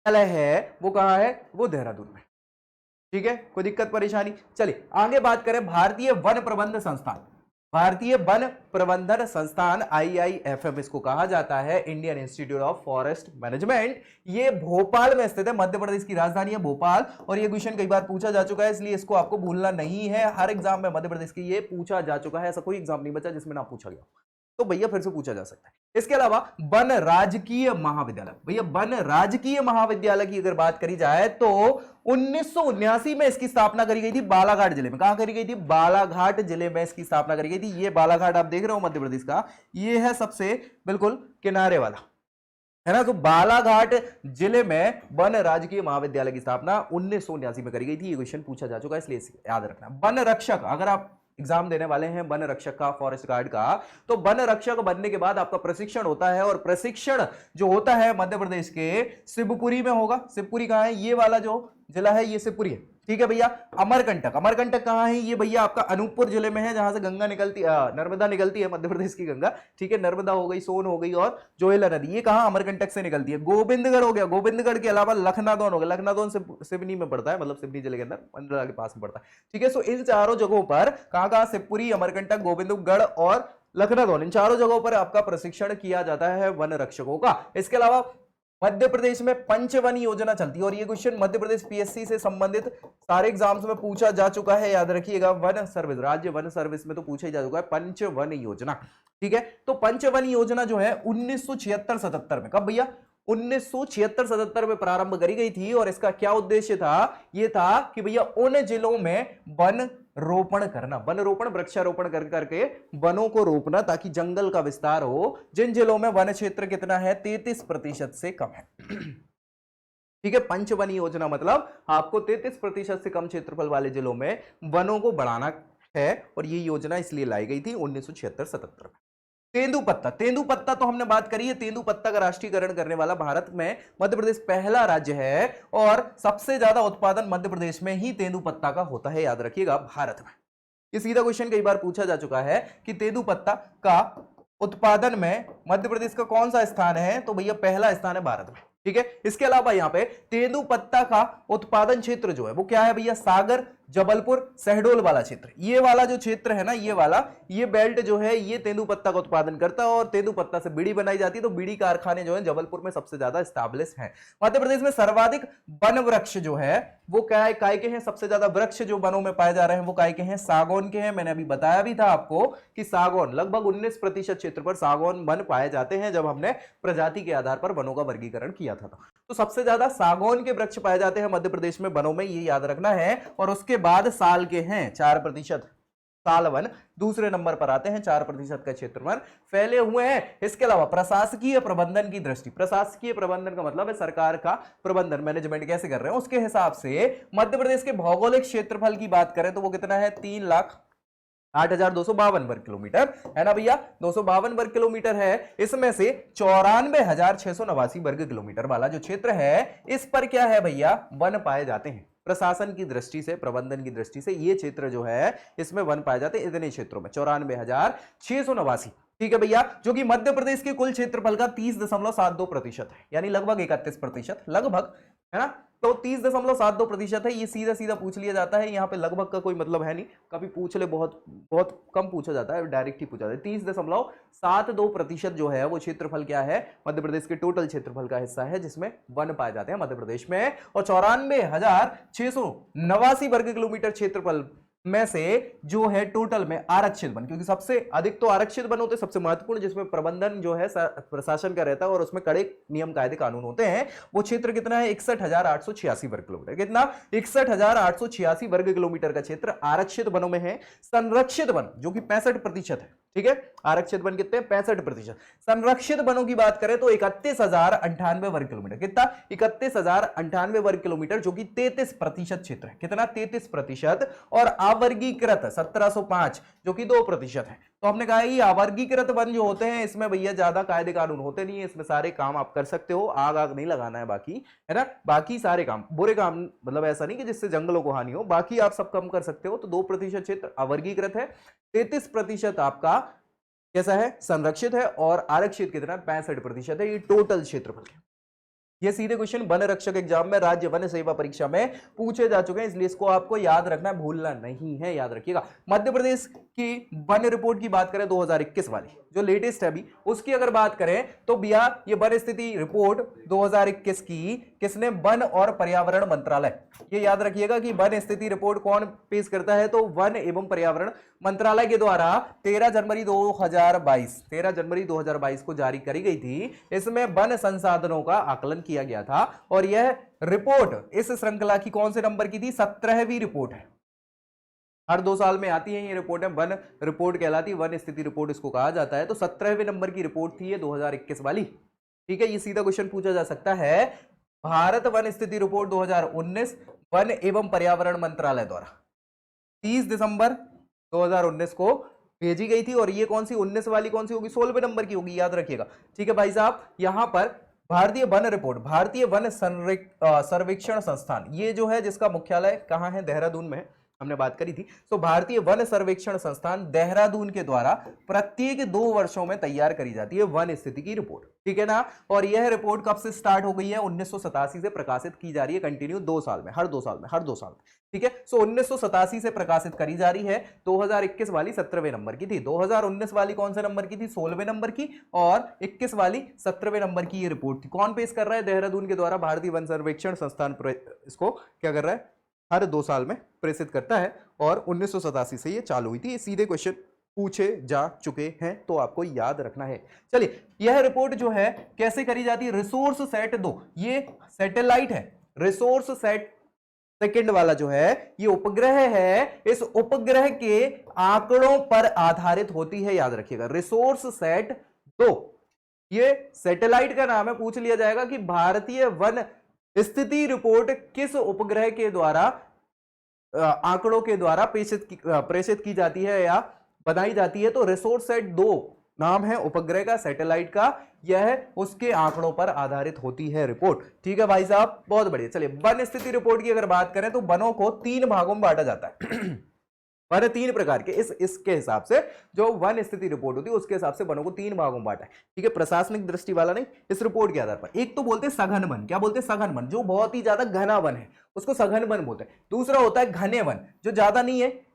है वो कहां है, वो देहरादून में। ठीक है, कोई दिक्कत परेशानी। चलिए आगे बात करें, भारतीय वन प्रबंध संस्थान, भारतीय वन प्रबंधन संस्थान, IIFM इसको कहा जाता है, Indian institute of forest management. ये भोपाल में स्थित है, मध्य प्रदेश की राजधानी है भोपाल। और ये क्वेश्चन कई बार पूछा जा चुका है, इसलिए इसको आपको भूलना नहीं है। हर एग्जाम में मध्य प्रदेश की ये पूछा जा चुका है, ऐसा कोई एग्जाम नहीं बचा जिसमें ना पूछा गया, तो भैया फिर से पूछा जा सकता है। इसके अलावा वन राजकीय महाविद्यालय, भैया वन राजकीय महाविद्यालय की अगर बात करी जाए तो 1979 में इसकी स्थापना करी गई थी बालाघाट जिले में। कहां करी गई थी, बालाघाट जिले में इसकी स्थापना करी गई थी। ये बालाघाट आप देख रहे हो मध्य प्रदेश का, ये है सबसे बिल्कुल किनारे वाला, है ना। तो बालाघाट जिले में वन राजकीय महाविद्यालय की स्थापना 1979 में करी गई थी। ये क्वेश्चन पूछा जा चुका है, इसलिए याद रखना। वन रक्षक, अगर आप एग्जाम देने वाले हैं वन रक्षक का, फॉरेस्ट गार्ड का, तो वन रक्षक बनने के बाद आपका प्रशिक्षण होता है। और प्रशिक्षण जो होता है मध्य प्रदेश के शिवपुरी में होगा। शिवपुरी कहां है, ये वाला जो जिला है ये शिवपुरी है। ठीक है भैया। अमरकंटक, अमरकंटक कहां है, ये भैया आपका अनूपपुर जिले में है, जहां से गंगा निकलती, नर्मदा निकलती है, मध्य प्रदेश की गंगा। ठीक है, नर्मदा हो गई, सोन हो गई और जोहेला नदी, ये कहां, अमरकंटक से निकलती है। गोविंदगढ़ हो गया, गोविंदगढ़ के अलावा लखनादौन हो गया, लखनादौन सिवनी में पड़ता है, मतलब सिवनी जिले के अंदर मंडला के पास में पड़ता है। ठीक है, सो इन चारों जगहों पर कहां, शिवपुरी, अमरकंटक, गोविंदगढ़ और लखनादौन, इन चारों जगहों पर आपका प्रशिक्षण किया जाता है वन रक्षकों का। इसके अलावा मध्य प्रदेश में पंचवन योजना चलती है, और ये क्वेश्चन मध्य प्रदेश पीएससी से संबंधित सारे एग्जाम्स में पूछा जा चुका है, याद रखिएगा। वन सर्विस, राज्य वन सर्विस में तो पूछा ही जा चुका है, पंचवन योजना। ठीक है, तो पंचवन योजना जो है 1976-77 में, कब भैया, 1976-77 में प्रारंभ करी गई थी। और इसका क्या उद्देश्य था, यह था कि भैया उन जिलों में वन रोपण करना, वन रोपण, वृक्षारोपण करके वनों को रोपना, ताकि जंगल का विस्तार हो। जिन जिलों में वन क्षेत्र कितना है, 33% से कम है। ठीक है, पंचवन योजना मतलब आपको 33% से कम क्षेत्रफल वाले जिलों में वनों को बढ़ाना है। और ये योजना इसलिए लाई गई थी 1976-77 में। तेंदुपत्ता, तेंदुपत्ता तो हमने बात करी है, तेंदुपत्ता का राष्ट्रीयकरण करने वाला भारत में मध्य प्रदेश पहला राज्य है। और सबसे ज्यादा उत्पादन मध्य प्रदेश में ही तेंदुपत्ता का होता है, याद रखिएगा, भारत में। ये सीधा क्वेश्चन कई बार पूछा जा चुका है कि तेंदुपत्ता का उत्पादन में मध्य प्रदेश का कौन सा स्थान है, तो भैया पहला स्थान है भारत में। ठीक है, इसके अलावा यहां पे तेंदुपत्ता का उत्पादन क्षेत्र जो है वो क्या है भैया, सागर, जबलपुर, शहडोल वाला क्षेत्र। ये वाला जो क्षेत्र है ना, ये वाला, ये बेल्ट जो है ये तेंदुपत्ता का उत्पादन करता है। और तेंदुपत्ता से बीड़ी बनाई जाती है, तो बीड़ी कारखाने जो है जबलपुर में सबसे ज्यादा स्टैब्लिश हैं। मध्य प्रदेश में सर्वाधिक वन वृक्ष जो है वो क्या है, काय के हैं, सबसे ज्यादा वृक्ष जो वनों में पाए जा रहे हैं वो काय के हैं, सागौन के हैं। मैंने अभी बताया भी था आपको कि सागौन, लगभग 19% क्षेत्र पर सागौन वन पाए जाते हैं, जब हमने प्रजाति के आधार पर वनों का वर्गीकरण किया था। तो सबसे ज्यादा सागौन के वृक्ष पाए जाते हैं मध्य प्रदेश में वनों में, ये याद रखना है। और उसके बाद साल के हैं 4%, साल वन दूसरे नंबर पर आते हैं, 4% का क्षेत्रफल फैले हुए हैं। इसके अलावा प्रशासकीय प्रबंधन की दृष्टि, प्रशासकीय प्रबंधन का मतलब है सरकार का प्रबंधन, मैनेजमेंट कैसे कर रहे हैं उसके हिसाब से मध्य प्रदेश के भौगोलिक क्षेत्रफल की बात करें तो वो कितना है, 3,08,252 वर्ग किलोमीटर है ना भैया, 252 वर्ग किलोमीटर है। इसमें से 94,689 वर्ग किलोमीटर वाला जो क्षेत्र है, इस पर क्या है भैया, वन पाए जाते हैं। प्रशासन की दृष्टि से, प्रबंधन की दृष्टि से ये क्षेत्र जो है इसमें वन पाए जाते हैं, इतने क्षेत्रों में 94,689। ठीक है भैया, जो कि मध्य प्रदेश के कुल क्षेत्रफल का 30.72% है, यानी लगभग 31%, लगभग है ना। तो 30.72% है, ये सीधा सीधा पूछ लिया जाता है, यहाँ पे लगभग का कोई मतलब है नहीं, कभी पूछ ले, बहुत बहुत कम पूछा जाता है, डायरेक्ट ही पूछा जाता है। 30.72% जो है वो क्षेत्रफल क्या है, मध्य प्रदेश के टोटल क्षेत्रफल का हिस्सा है जिसमें वन पाए जाते हैं मध्य प्रदेश में। और 94,689 वर्ग किलोमीटर क्षेत्रफल में से जो है टोटल में आरक्षित वन, क्योंकि सबसे अधिक तो आरक्षित वन होते हैं, सबसे महत्वपूर्ण, जिसमें प्रबंधन जो है प्रशासन का रहता है और उसमें कड़े नियम कायदे कानून होते हैं, वो क्षेत्र कितना है 61,886 वर्ग किलोमीटर। कितना? 61,886 वर्ग किलोमीटर का क्षेत्र आरक्षित वनों में है। संरक्षित वन जो कि 65% है, ठीक है, आरक्षित वन कितने? 65%। संरक्षित वनों की बात करें तो 31,098 वर्ग किलोमीटर। कितना? 31,098 वर्ग किलोमीटर, जो कि 33% क्षेत्र है। कितना? 33%। और अवर्गीकृत 1705 जो कि 2% है। तो हमने कहा ये अवर्गीकृत वन जो होते हैं इसमें भैया ज्यादा कायदे कानून होते नहीं है, इसमें सारे काम आप कर सकते हो, आग आग नहीं लगाना है बाकी, है ना, बाकी सारे काम, बुरे काम, मतलब ऐसा नहीं कि जिससे जंगलों को हानि हो, बाकी आप सब कम कर सकते हो। तो 2% क्षेत्र अवर्गीकृत है, 33% आपका कैसा है? संरक्षित है, और आरक्षित कितना? 65% है। ये टोटल क्षेत्रफल है। ये सीधे क्वेश्चन वन रक्षक एग्जाम में, राज्य वन सेवा परीक्षा में पूछे जा चुके हैं, इसलिए इसको आपको याद रखना, भूलना नहीं है, याद रखिएगा। मध्य प्रदेश की वन रिपोर्ट की बात करें 2021 वाली जो लेटेस्ट है अभी, उसकी अगर बात करें तो भैया ये वन स्थिति रिपोर्ट 2021 की किसने? वन और पर्यावरण मंत्रालय। ये याद रखिएगा कि वन स्थिति रिपोर्ट कौन पेश करता है? तो वन एवं पर्यावरण मंत्रालय के द्वारा 13 जनवरी 2022 को जारी करी गई थी। इसमें वन संसाधनों का आकलन किया गया था, और यह रिपोर्ट इस श्रृंखला की कौन से नंबर की थी? 17वीं रिपोर्ट है। हर 2 साल में आती है ये रिपोर्ट, है वन रिपोर्ट कहलाती है, वन स्थिति रिपोर्ट इसको कहा जाता है। तो 17वें नंबर की रिपोर्ट थी ये 2021 वाली, ठीक है। ये सीधा क्वेश्चन पूछा जा सकता है, भारत वन स्थिति रिपोर्ट 2019 वन एवं पर्यावरण मंत्रालय द्वारा 30 दिसंबर 2019 को भेजी गई थी, और ये कौन सी 19 वाली कौन सी होगी? 16वें नंबर की होगी, याद रखिएगा, ठीक है भाई साहब। यहां पर भारतीय वन रिपोर्ट, भारतीय वन सर्वेक्षण संस्थान, ये जो है जिसका मुख्यालय कहां है? देहरादून में है, हमने बात करी थी। तो भारतीय वन सर्वेक्षण संस्थान देहरादून के द्वारा प्रत्येक 2 वर्षों में तैयार करी जाती है वन स्थिति की रिपोर्ट, ठीक है ना। और यह रिपोर्ट कब से स्टार्ट हो गई है? 1987 से प्रकाशित की जा रही है, कंटिन्यू 2 साल में, हर 2 साल में, हर 2 साल में, ठीक है। सो 1987 से प्रकाशित करी जा रही है। 2021 वाली 17वें नंबर की थी, 2019 वाली कौन से नंबर की थी? 16वें नंबर की, और 21 वाली 17वें नंबर की ये रिपोर्ट थी। कौन पेश कर रहा है? देहरादून के द्वारा भारतीय वन सर्वेक्षण संस्थान इसको क्या कर रहा है? हर 2 साल में प्रेषित करता है, और 1987 से ये चालू हुई थी। ये सीधे क्वेश्चन पूछे जा चुके हैं, तो आपको याद रखना है। चलिए, यह रिपोर्ट जो है कैसे करी जाती है? रिसोर्स सेट 2, ये सैटेलाइट है। रिसोर्स सेट सेकंड वाला जो है ये उपग्रह है, इस उपग्रह के आंकड़ों पर आधारित होती है, याद रखिएगा। रिसोर्स सेट 2 ये सैटेलाइट का नाम है। पूछ लिया जाएगा कि भारतीय वन स्थिति रिपोर्ट किस उपग्रह के द्वारा आंकड़ों के द्वारा प्रेषित की जाती है या बनाई जाती है? तो रिसोर्स सेट 2 नाम है उपग्रह का, सैटेलाइट का, यह उसके आंकड़ों पर आधारित होती है रिपोर्ट, ठीक है भाई साहब, बहुत बढ़िया। चलिए, वन स्थिति रिपोर्ट की अगर बात करें तो वनों को 3 भागों में बांटा जाता है। वन 3 प्रकार के, इसके हिसाब से जो वन स्थिति रिपोर्ट होती है उसके हिसाब से वनों को 3 भागों में बांटा है, ठीक है, प्रशासनिक दृष्टि वाला नहीं, इस रिपोर्ट के आधार पर। एक तो बोलते हैं सघन वन, क्या बोलते हैं? सघन वन, जो बहुत ही ज्यादा घना वन है उसको सघन वन बोलते हैं। दूसरा होता है घने वन, जो ज्यादा नहीं है,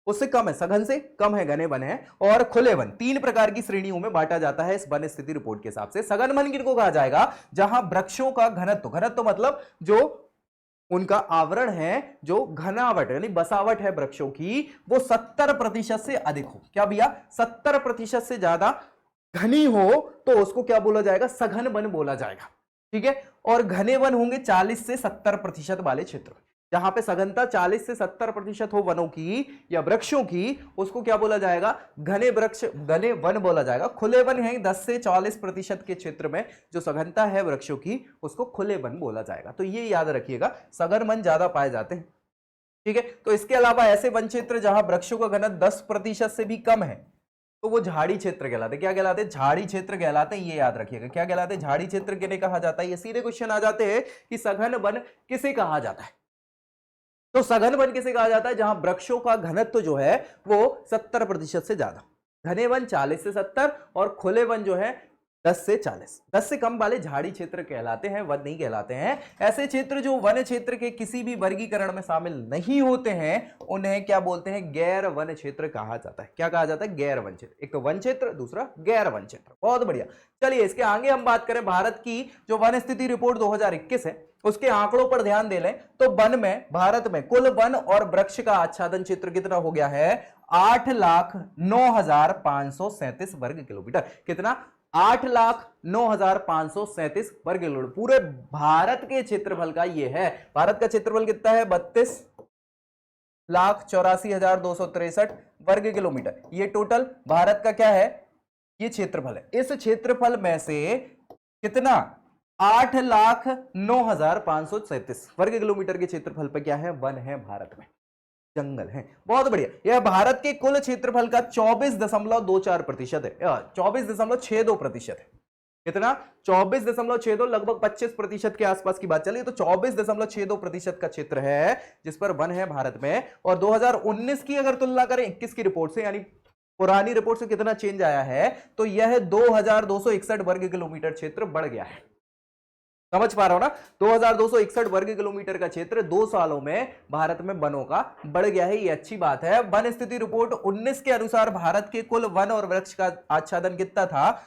उससे कम है, सघन से कम है, घने वन है। और खुले वन, 3 प्रकार की श्रेणियों में बांटा जाता है इस वन स्थिति रिपोर्ट के हिसाब से। सघन वन किनको कहा जाएगा? जहां वृक्षों का घनत्व, घनत्व मतलब जो उनका आवरण है, जो घनावट यानी बसावट है वृक्षों की, वो 70% से अधिक हो। क्या भैया? 70% से ज्यादा घनी हो तो उसको क्या बोला जाएगा? सघन वन बोला जाएगा, ठीक है। और घने वन होंगे 40 से 70% वाले क्षेत्र, जहां पे सघनता 40 से 70% हो वनों की या वृक्षों की, उसको क्या बोला जाएगा? घने वृक्ष, घने वन बोला जाएगा। खुले वन है 10 से 40% के क्षेत्र में जो सघनता है वृक्षों की, उसको खुले वन बोला जाएगा। तो ये याद रखिएगा, सघन वन ज्यादा पाए जाते हैं, ठीक है। तो इसके अलावा ऐसे वन क्षेत्र जहां वृक्षों का घनत्व 10% से भी कम है, तो वो झाड़ी क्षेत्र कहलाते हैं। क्या कहलाते हैं? झाड़ी क्षेत्र कहलाते हैं, ये याद रखिएगा। क्या कहलाते हैं? झाड़ी क्षेत्र किन्हें कहा जाता है? ये सीधे क्वेश्चन आ जाते हैं कि सघन वन किसे कहा जाता है। तो सघन वन किसे कहा जाता है? जहां वृक्षों का घनत्व जो है वो 70% से ज्यादा, घने वन 40 से 70, और खुले वन जो है 10 से 40, 10 से कम वाले झाड़ी क्षेत्र कहलाते हैं, वन नहीं कहलाते हैं। ऐसे क्षेत्र जो वन क्षेत्र के किसी भी वर्गीकरण में शामिल नहीं होते हैं उन्हें क्या बोलते हैं, गैर वन क्षेत्र कहा जाता है। क्या कहा जाता है, गैर वन क्षेत्र। एक तो वन क्षेत्र, दूसरा गैर वन क्षेत्र। बहुत बढ़िया। चलिए इसके आगे हम बात करें, भारत की जो वन स्थिति रिपोर्ट 2021 है उसके आंकड़ों पर ध्यान दे लें तो वन में, भारत में कुल वन और वृक्ष का आच्छादन क्षेत्र कितना हो गया है, 8,09,537 वर्ग किलोमीटर। कितना, 8,09,537 वर्ग किलोमीटर। पूरे भारत के क्षेत्रफल का ये है। भारत का क्षेत्रफल कितना है, 32,84,263 वर्ग किलोमीटर। ये टोटल भारत का क्या है, ये क्षेत्रफल है। इस क्षेत्रफल में से कितना, 8,09,537 वर्ग किलोमीटर के क्षेत्रफल पर क्या है, वन है भारत में, जंगल है। बहुत बढ़िया। यह भारत के कुल क्षेत्रफल का 24.24% है, 24.62% है। कितना, 24.62, लगभग 25% के आसपास की बात चलिए, तो 24.62% का क्षेत्र है जिस पर वन है भारत में। और 2019 की अगर तुलना करें 21 की रिपोर्ट से, यानी पुरानी रिपोर्ट से कितना चेंज आया है, तो यह 2,261 वर्ग किलोमीटर क्षेत्र बढ़ गया है। समझ पा रहा हो ना, 2,261 वर्ग किलोमीटर का क्षेत्र 2 सालों में भारत में वनों का बढ़ गया है। ये अच्छी बात है। वन स्थिति रिपोर्ट 19 के अनुसार भारत के कुल वन और वृक्ष का आच्छादन कितना था,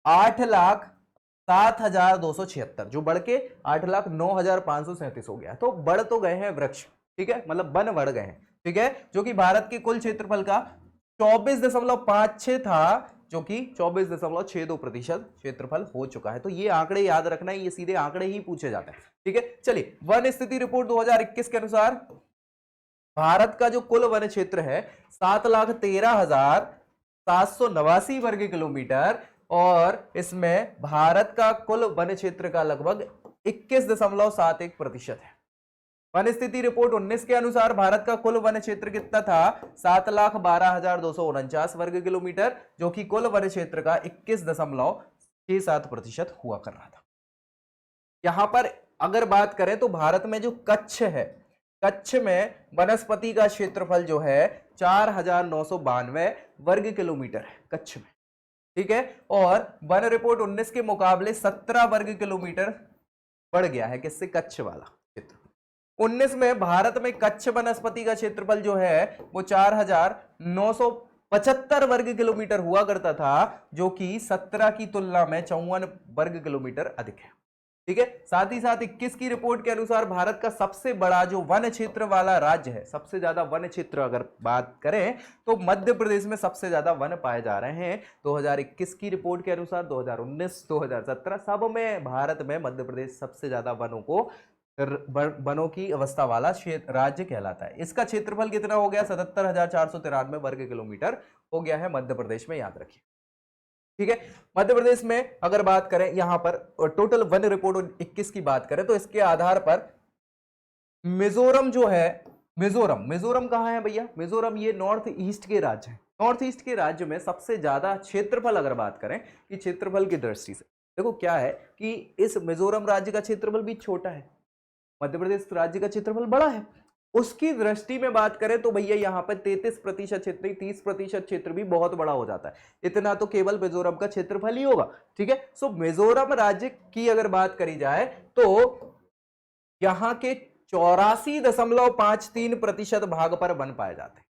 8,07,276, जो बढ़ के 8,09,537 हो गया। तो बढ़ तो गए हैं वृक्ष, ठीक है, मतलब वन बढ़ गए हैं, ठीक है, जो कि भारत के कुल क्षेत्रफल का 24.56 था, जो कि 24.62% क्षेत्रफल हो चुका है। तो ये आंकड़े याद रखना है, ये सीधे आंकड़े ही पूछे जाते हैं, ठीक है। चलिए, वन स्थिति रिपोर्ट 2021 के अनुसार भारत का जो कुल वन क्षेत्र है 7,13,789 वर्ग किलोमीटर, और इसमें भारत का कुल 49 क्षेत्र का लगभग 21.71% है। वन स्थिति रिपोर्ट 19 के अनुसार भारत का कुल वन क्षेत्र कितना था, 7,12,249 वर्ग किलोमीटर, जो कि कुल वन क्षेत्र का 21.67% हुआ कर रहा था। यहां पर अगर बात करें तो भारत में जो कच्छ है, कच्छ में वनस्पति का क्षेत्रफल जो है 4,992 वर्ग किलोमीटर है कच्छ में, ठीक है। और वन रिपोर्ट 19 के मुकाबले 17 वर्ग किलोमीटर बढ़ गया है, किससे, कच्छ वाला क्षेत्र। 19 में भारत में कच्छ वनस्पति का क्षेत्रफल जो है वो 4,975 वर्ग किलोमीटर हुआ करता था, जो कि 17 की तुलना में 54 वर्ग किलोमीटर अधिक है, ठीक है। साथ ही साथ 21 की रिपोर्ट के अनुसार भारत का सबसे बड़ा जो वन क्षेत्र वाला राज्य है, सबसे ज्यादा वन क्षेत्र अगर बात करें तो मध्य प्रदेश में सबसे ज्यादा वन पाए जा रहे हैं। 2021 की रिपोर्ट के अनुसार 2019, 2017 सब में भारत में मध्य प्रदेश सबसे ज्यादा वनों की अवस्था वाला राज्य कहलाता है। इसका क्षेत्रफल कितना हो गया, 77,493 वर्ग किलोमीटर हो गया है मध्य प्रदेश में, याद रखिए, ठीक है। मध्य प्रदेश में अगर बात करें यहां पर टोटल वन रिपोर्ट 21 की बात करें तो इसके आधार पर मिजोरम जो है, मिजोरम कहां है भैया, मिजोरम ये नॉर्थ ईस्ट के राज्य है। नॉर्थ ईस्ट के राज्य में सबसे ज्यादा क्षेत्रफल अगर बात करें कि क्षेत्रफल की दृष्टि से देखो क्या है कि इस मिजोरम राज्य का क्षेत्रफल भी छोटा है, मध्य प्रदेश राज्य का क्षेत्रफल बड़ा है। उसकी दृष्टि में बात करें तो भैया यहाँ पर 33% क्षेत्र, 30% क्षेत्र भी बहुत बड़ा हो जाता है। इतना तो केवल मिजोरम का क्षेत्रफल ही होगा, ठीक है। सो मिजोरम राज्य की अगर बात करी जाए तो यहाँ के 84.53% भाग पर वन पाए जाते हैं,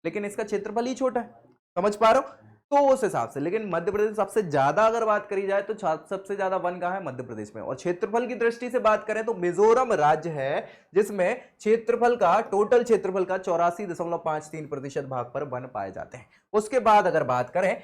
लेकिन इसका क्षेत्रफल ही छोटा है, समझ पा रहे हो। तो उस हिसाब से, लेकिन मध्य प्रदेश सबसे ज्यादा अगर बात करी जाए तो सबसे ज्यादा वन कहां है, मध्य प्रदेश में। और क्षेत्रफल की दृष्टि से बात करें तो मिजोरम राज्य है जिसमें क्षेत्रफल का, टोटल क्षेत्रफल का 84.53% भाग पर वन पाए जाते हैं। उसके बाद अगर बात करें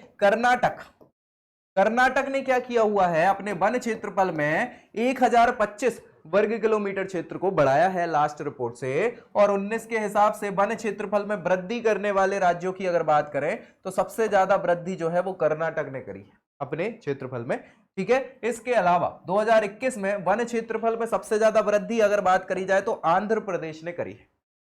कर्नाटक ने क्या किया हुआ है, अपने वन क्षेत्रफल में 1,025 वर्ग किलोमीटर क्षेत्र को बढ़ाया है लास्ट रिपोर्ट से। और 19 के हिसाब से वन क्षेत्रफल में वृद्धि करने वाले राज्यों की अगर बात करें तो सबसे ज्यादा वृद्धि जो है वो कर्नाटक ने करी है अपने क्षेत्रफल में, ठीक है। इसके अलावा 2021 में वन क्षेत्रफल में सबसे ज्यादा वृद्धि अगर बात करी जाए तो आंध्र प्रदेश ने करी है।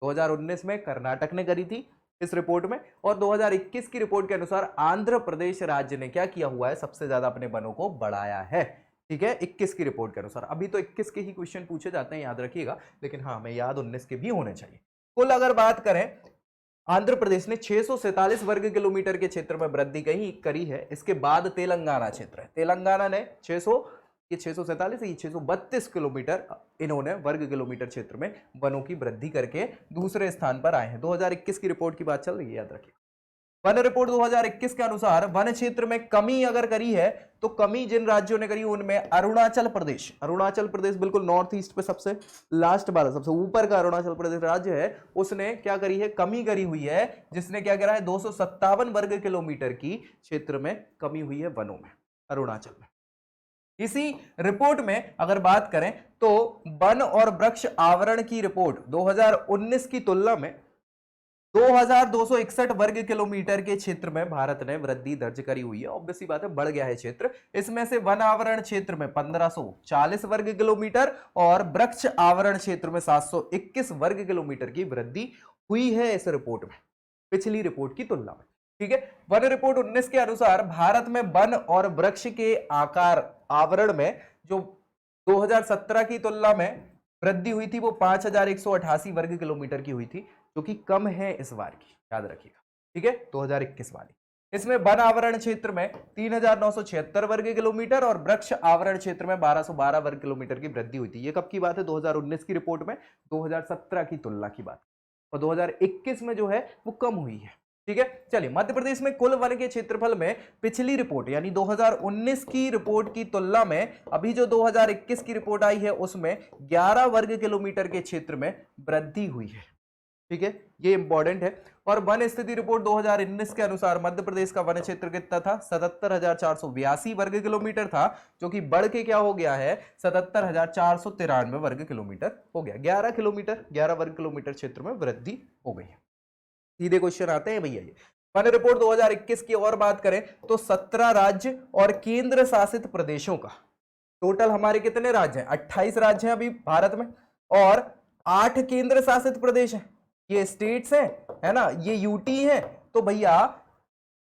2019 में कर्नाटक ने करी थी इस रिपोर्ट में, और 2021 की रिपोर्ट के अनुसार आंध्र प्रदेश राज्य ने क्या किया हुआ है, सबसे ज्यादा अपने वनों को बढ़ाया है, ठीक है, 21 की रिपोर्ट के अनुसार। अभी तो 21 के ही क्वेश्चन पूछे जाते हैं, याद रखिएगा, लेकिन हाँ हमें याद 19 के भी होने चाहिए। कुल अगर बात करें आंध्र प्रदेश ने 647 वर्ग किलोमीटर के क्षेत्र में वृद्धि करी है। इसके बाद तेलंगाना क्षेत्र है, तेलंगाना ने 600, ये 647, ये 632 किलोमीटर इन्होंने वर्ग किलोमीटर क्षेत्र में वनों की वृद्धि करके दूसरे स्थान पर आए हैं। 2021 की रिपोर्ट की बात चल रही है, याद रखिए। वन रिपोर्ट 2021 के अनुसार वन क्षेत्र में कमी अगर करी है तो कमी जिन राज्यों ने करी उनमें अरुणाचल प्रदेश, अरुणाचल प्रदेश बिल्कुल नॉर्थ ईस्ट पे सबसे लास्ट वाला, सबसे ऊपर का अरुणाचल प्रदेश राज्य है, उसने क्या करी है, कमी करी हुई है, जिसने क्या करा है 257 वर्ग किलोमीटर की क्षेत्र में कमी हुई है वनों में, अरुणाचल में। इसी रिपोर्ट में अगर बात करें तो वन और वृक्ष आवरण की रिपोर्ट 2019 की तुलना में 2261 वर्ग किलोमीटर के क्षेत्र में भारत ने वृद्धि दर्ज करी हुई है। ऑब्वियसली बात है, बढ़ गया है क्षेत्र। इसमें से वन आवरण क्षेत्र में 1540 वर्ग किलोमीटर और वृक्ष आवरण क्षेत्र में 721 वर्ग किलोमीटर की वृद्धि हुई है इस रिपोर्ट में, पिछली रिपोर्ट की तुलना में। ठीक है, वन रिपोर्ट 19 के अनुसार भारत में वन और वृक्ष के आकार आवरण में जो 2017 की तुलना में वृद्धि हुई थी वो 5188 वर्ग किलोमीटर की हुई थी, जो कि कम है इस बार की, याद रखिएगा। ठीक है, 2021 वाली। इसमें वन आवरण क्षेत्र में 3976 वर्ग किलोमीटर और वृक्ष आवरण क्षेत्र में 1212 वर्ग किलोमीटर की वृद्धि हुई थी। ये कब की बात है, 2019 की रिपोर्ट में, 2017 की तुलना की बात, और 2021 में जो है वो कम हुई है। ठीक है, चलिए, मध्य प्रदेश में कुल वन के क्षेत्रफल में पिछली रिपोर्ट यानी 2019 की रिपोर्ट की तुलना में अभी जो 2021 की रिपोर्ट आई है उसमें 11 वर्ग किलोमीटर के क्षेत्र में वृद्धि हुई है। ठीक है, ये इंपॉर्टेंट है। और वन स्थिति रिपोर्ट 2019 के अनुसार मध्य प्रदेश का वन क्षेत्र कितना था, 77,482 वर्ग किलोमीटर था, जो कि बढ़ के क्या हो गया है, 77,493 वर्ग किलोमीटर हो गया। 11 वर्ग किलोमीटर क्षेत्र में वृद्धि हो गई है। सीधे क्वेश्चन आते हैं भैया। ये वन रिपोर्ट 2021 की और बात करें तो 17 राज्य और केंद्र शासित प्रदेशों का टोटल हमारे कितने राज्य हैं, 28 राज्य हैं अभी भारत में, और 8 केंद्र शासित प्रदेश हैं। ये स्टेट्स हैं, है ना, ये यूटी है। तो भैया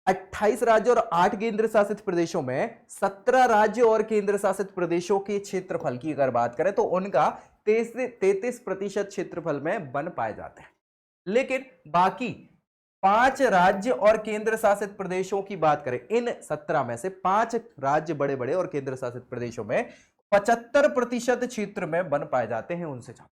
28 राज्य और 8 केंद्र शासित प्रदेशों में 17 राज्य और केंद्र शासित प्रदेशों के क्षेत्रफल की अगर बात करें तो उनका 33% क्षेत्रफल में वन पाए जाते हैं। लेकिन बाकी 5 राज्य और केंद्र शासित प्रदेशों की बात करें, इन 17 में से 5 राज्य बड़े बड़े और केंद्र शासित प्रदेशों में 75% क्षेत्र में वन पाए जाते हैं, उनसे ज्यादा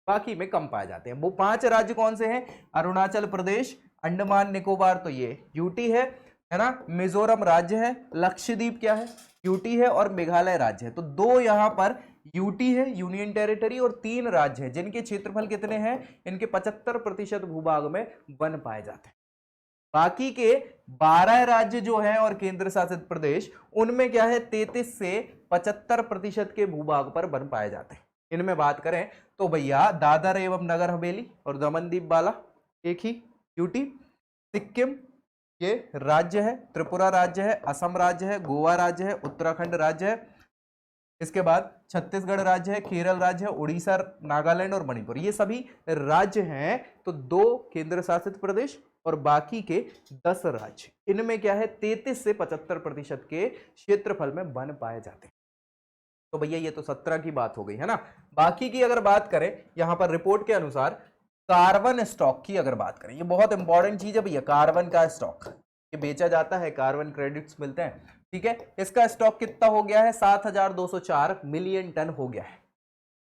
बाकी में कम पाए जाते हैं। वो 5 राज्य कौन से हैं, अरुणाचल प्रदेश, अंडमान निकोबार तो ये यूटी है ना, मिजोरम राज्य है, लक्षद्वीप क्या है, यूटी है, और मेघालय राज्य है। तो 2 यहां पर यूटी है, यूनियन टेरिटरी, और 3 राज्य हैं जिनके क्षेत्रफल कितने हैं, इनके 75% भूभाग में वन पाए जाते हैं। बाकी के 12 राज्य जो है और केंद्र शासित प्रदेश, उनमें क्या है, 33 से 75% के भूभाग पर वन पाए जाते हैं। इनमें बात करें तो भैया दादर एवं नगर हवेली और दमन दीव वाला एक ही यूटी, सिक्किम ये राज्य है, त्रिपुरा राज्य है, असम राज्य है, गोवा राज्य है, उत्तराखंड राज्य है, इसके बाद छत्तीसगढ़ राज्य है, केरल राज्य है, उड़ीसा, नागालैंड और मणिपुर, ये सभी राज्य हैं। तो 2 केंद्र शासित प्रदेश और बाकी के 10 राज्य, इनमें क्या है, 33 से 75% के क्षेत्रफल में वन पाए जाते हैं। तो भैया ये तो 17 की बात हो गई है ना। बाकी की अगर बात करें यहां पर रिपोर्ट के अनुसार कार्बन स्टॉक की अगर बात करें, ये बहुत इंपॉर्टेंट चीज है भैया, कार्बन का स्टॉक ये बेचा जाता है, कार्बन क्रेडिट्स मिलते हैं। ठीक है, इसका स्टॉक कितना हो गया है, 7204 मिलियन टन हो गया है,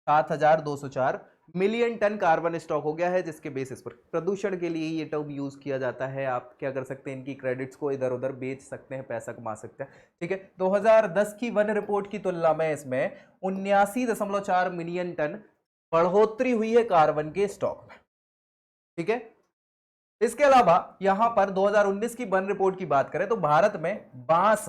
7204 मिलियन टन कार्बन स्टॉक हो गया है, जिसके बेसिस पर प्रदूषण के लिए ये टर्म यूज किया जाता है। आप क्या कर सकते हैं, इनकी क्रेडिट्स को इधर उधर बेच सकते हैं, पैसा कमा सकते हैं। ठीक है, 2010 की वन रिपोर्ट की तुलना में इसमें 79.4 मिलियन टन बढ़ोतरी हुई है कार्बन के स्टॉक में। ठीक है, इसके अलावा यहां पर 2019 की वन रिपोर्ट की बात करें तो भारत में बांस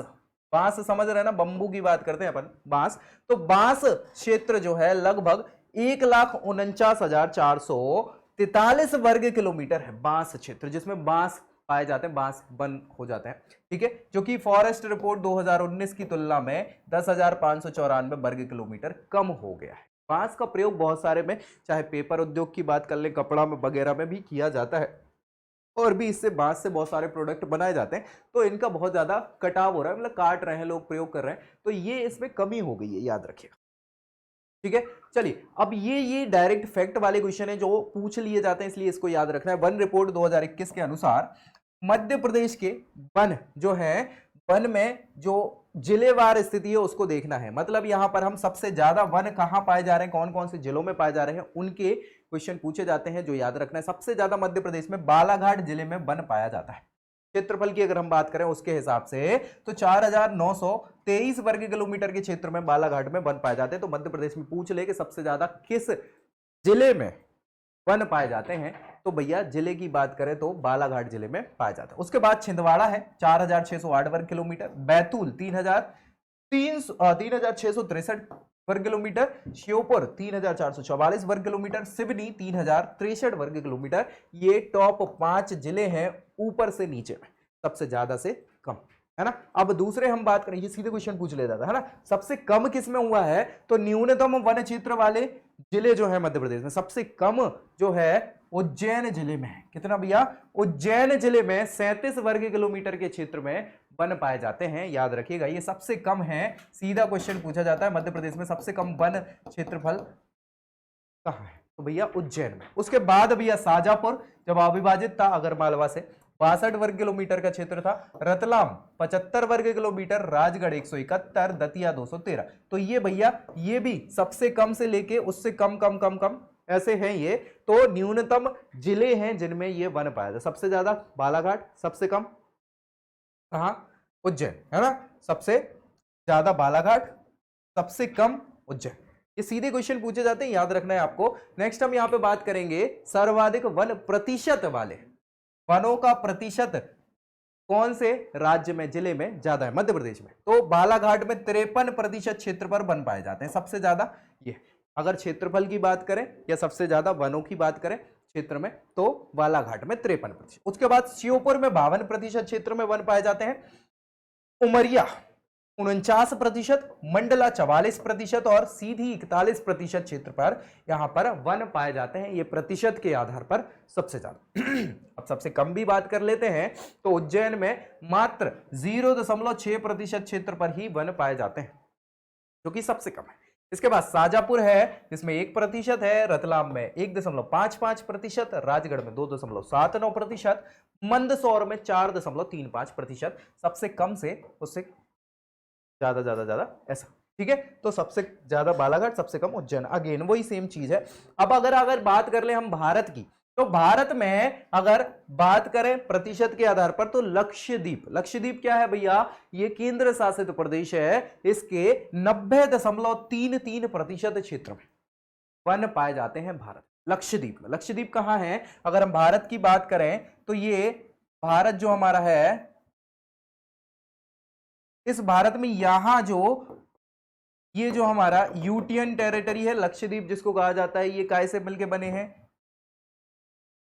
समझ रहे हैं ना, बंबू की बात करते हैं अपन, बांस, तो बांस क्षेत्र जो है लगभग 1,49,443 वर्ग किलोमीटर है बांस क्षेत्र, जिसमें बांस पाए जाते हैं, बांस वन हो जाते हैं। ठीक है, जो कि फॉरेस्ट रिपोर्ट 2019 की तुलना में 10,594 वर्ग किलोमीटर कम हो गया है। बांस का प्रयोग बहुत सारे में, चाहे पेपर उद्योग की बात कर ले, कपड़ा में वगैरह में भी किया जाता है, और भी इससे बांस से बहुत सारे प्रोडक्ट बनाए जाते हैं। तो इनका बहुत ज्यादा कटाव हो रहा है, मतलब काट रहे हैं लोग, प्रयोग कर रहे हैं, तो ये इसमें कमी हो गई है, याद रखिएगा। ठीक है। चलिए अब ये डायरेक्ट फैक्ट वाले क्वेश्चन है जो पूछ लिए जाते हैं, इसलिए इसको याद रखना है। वन रिपोर्ट 2021 के अनुसार मध्य प्रदेश के वन जो है, वन में जो जिलेवार स्थिति है उसको देखना है। मतलब यहां पर हम सबसे ज्यादा वन कहां पाए जा रहे हैं, कौन कौन से जिलों में पाए जा रहे हैं, उनके क्वेश्चन पूछे जाते हैं, जो याद रखना है। सबसे ज्यादा मध्य प्रदेश में बालाघाट जिले में वन पाया जाता है। क्षेत्रफल की अगर हम बात करें उसके हिसाब से तो 4923 वर्ग किलोमीटर के क्षेत्र में बालाघाट में वन पाए जाते हैं। तो मध्य प्रदेश में पूछ ले कि सबसे ज्यादा किस जिले में वन पाए जाते हैं, तो भैया जिले की बात करें तो बालाघाट जिले में पाया जाता है। उसके बाद छिंदवाड़ा है 4608 वर्ग किलोमीटर, बैतूल 3663 वर्ग किलोमीटर, श्योपुर 3444 वर्ग किलोमीटर, सिवनी 3063 वर्ग किलोमीटर। ये टॉप 5 जिले हैं ऊपर से नीचे में, सबसे ज्यादा से कम, है ना। अब दूसरे हम बात करें, ये सीधे क्वेश्चन पूछ लेता था, है ना। सबसे कम किस में हुआ है, तो न्यूनतम वन क्षेत्र वाले जिले जो है मध्य प्रदेश में, सबसे कम जो है उज्जैन जिले में है। कितना भैया, उज्जैन जिले में 37 वर्ग किलोमीटर के क्षेत्र में वन पाए जाते हैं। याद रखिएगा ये सबसे कम है। सीधा क्वेश्चन पूछा जाता है मध्य प्रदेश में सबसे कम वन क्षेत्रफल कहां है, तो भैया उज्जैन में। उसके बाद भैया शाजापुर जब अविभाजित था अगरमालवा से 62 वर्ग किलोमीटर का क्षेत्र था, रतलाम 75 वर्ग किलोमीटर, राजगढ़ 171, दतिया 213। तो ये भैया ये भी सबसे कम से लेके उससे कम कम कम कम ऐसे हैं ये। तो न्यूनतम जिले हैं जिनमें ये वन पाया जाता। सबसे ज्यादा बालाघाट, सबसे कम कहां, उज्जैन, है ना। सबसे ज्यादा बालाघाट, सबसे कम उज्जैन। ये सीधे क्वेश्चन पूछे जाते हैं, याद रखना है आपको। नेक्स्ट हम यहां पे बात करेंगे सर्वाधिक वन प्रतिशत वाले, वनों का प्रतिशत कौन से राज्य में, जिले में ज्यादा है, मध्य प्रदेश में। तो बालाघाट में 53% क्षेत्र पर वन पाए जाते हैं, सबसे ज्यादा ये। अगर क्षेत्रफल की बात करें या सबसे ज्यादा वनों की बात करें क्षेत्र में, तो बालाघाट में 53%। उसके बाद श्योपुर में 52% क्षेत्र में वन पाए जाते हैं, उमरिया 49%, मंडला 44% और सीधी 41% क्षेत्र पर यहां पर वन पाए जाते हैं। ये प्रतिशत के आधार पर सबसे ज्यादा। अब सबसे कम भी बात कर लेते हैं, तो उज्जैन में मात्र 0.6% क्षेत्र पर ही वन पाए जाते हैं, जो कि सबसे कम है। इसके बाद शाजापुर है जिसमें 1% है, रतलाम में 1.55%, राजगढ़ में 2.79%, मंदसौर में 4.35%। सबसे कम से उससे ज्यादा ज्यादा ज्यादा ऐसा, ठीक है। तो सबसे ज्यादा बालाघाट, सबसे कम उज्जैन। अगेन वही सेम चीज है। अब अगर बात कर ले हम भारत की, तो भारत में अगर बात करें प्रतिशत के आधार पर, तो लक्षद्वीप, लक्षद्वीप क्या है भैया, ये केंद्र शासित प्रदेश है। इसके 90.33% क्षेत्र में वन पाए जाते हैं भारत लक्षद्वीप में। लक्षद्वीप कहां है, अगर हम भारत की बात करें तो ये भारत जो हमारा है, इस भारत में यहां जो ये जो हमारा यूनियन टेरिटरी है लक्षद्वीप जिसको कहा जाता है, ये काय से मिलके बने हैं,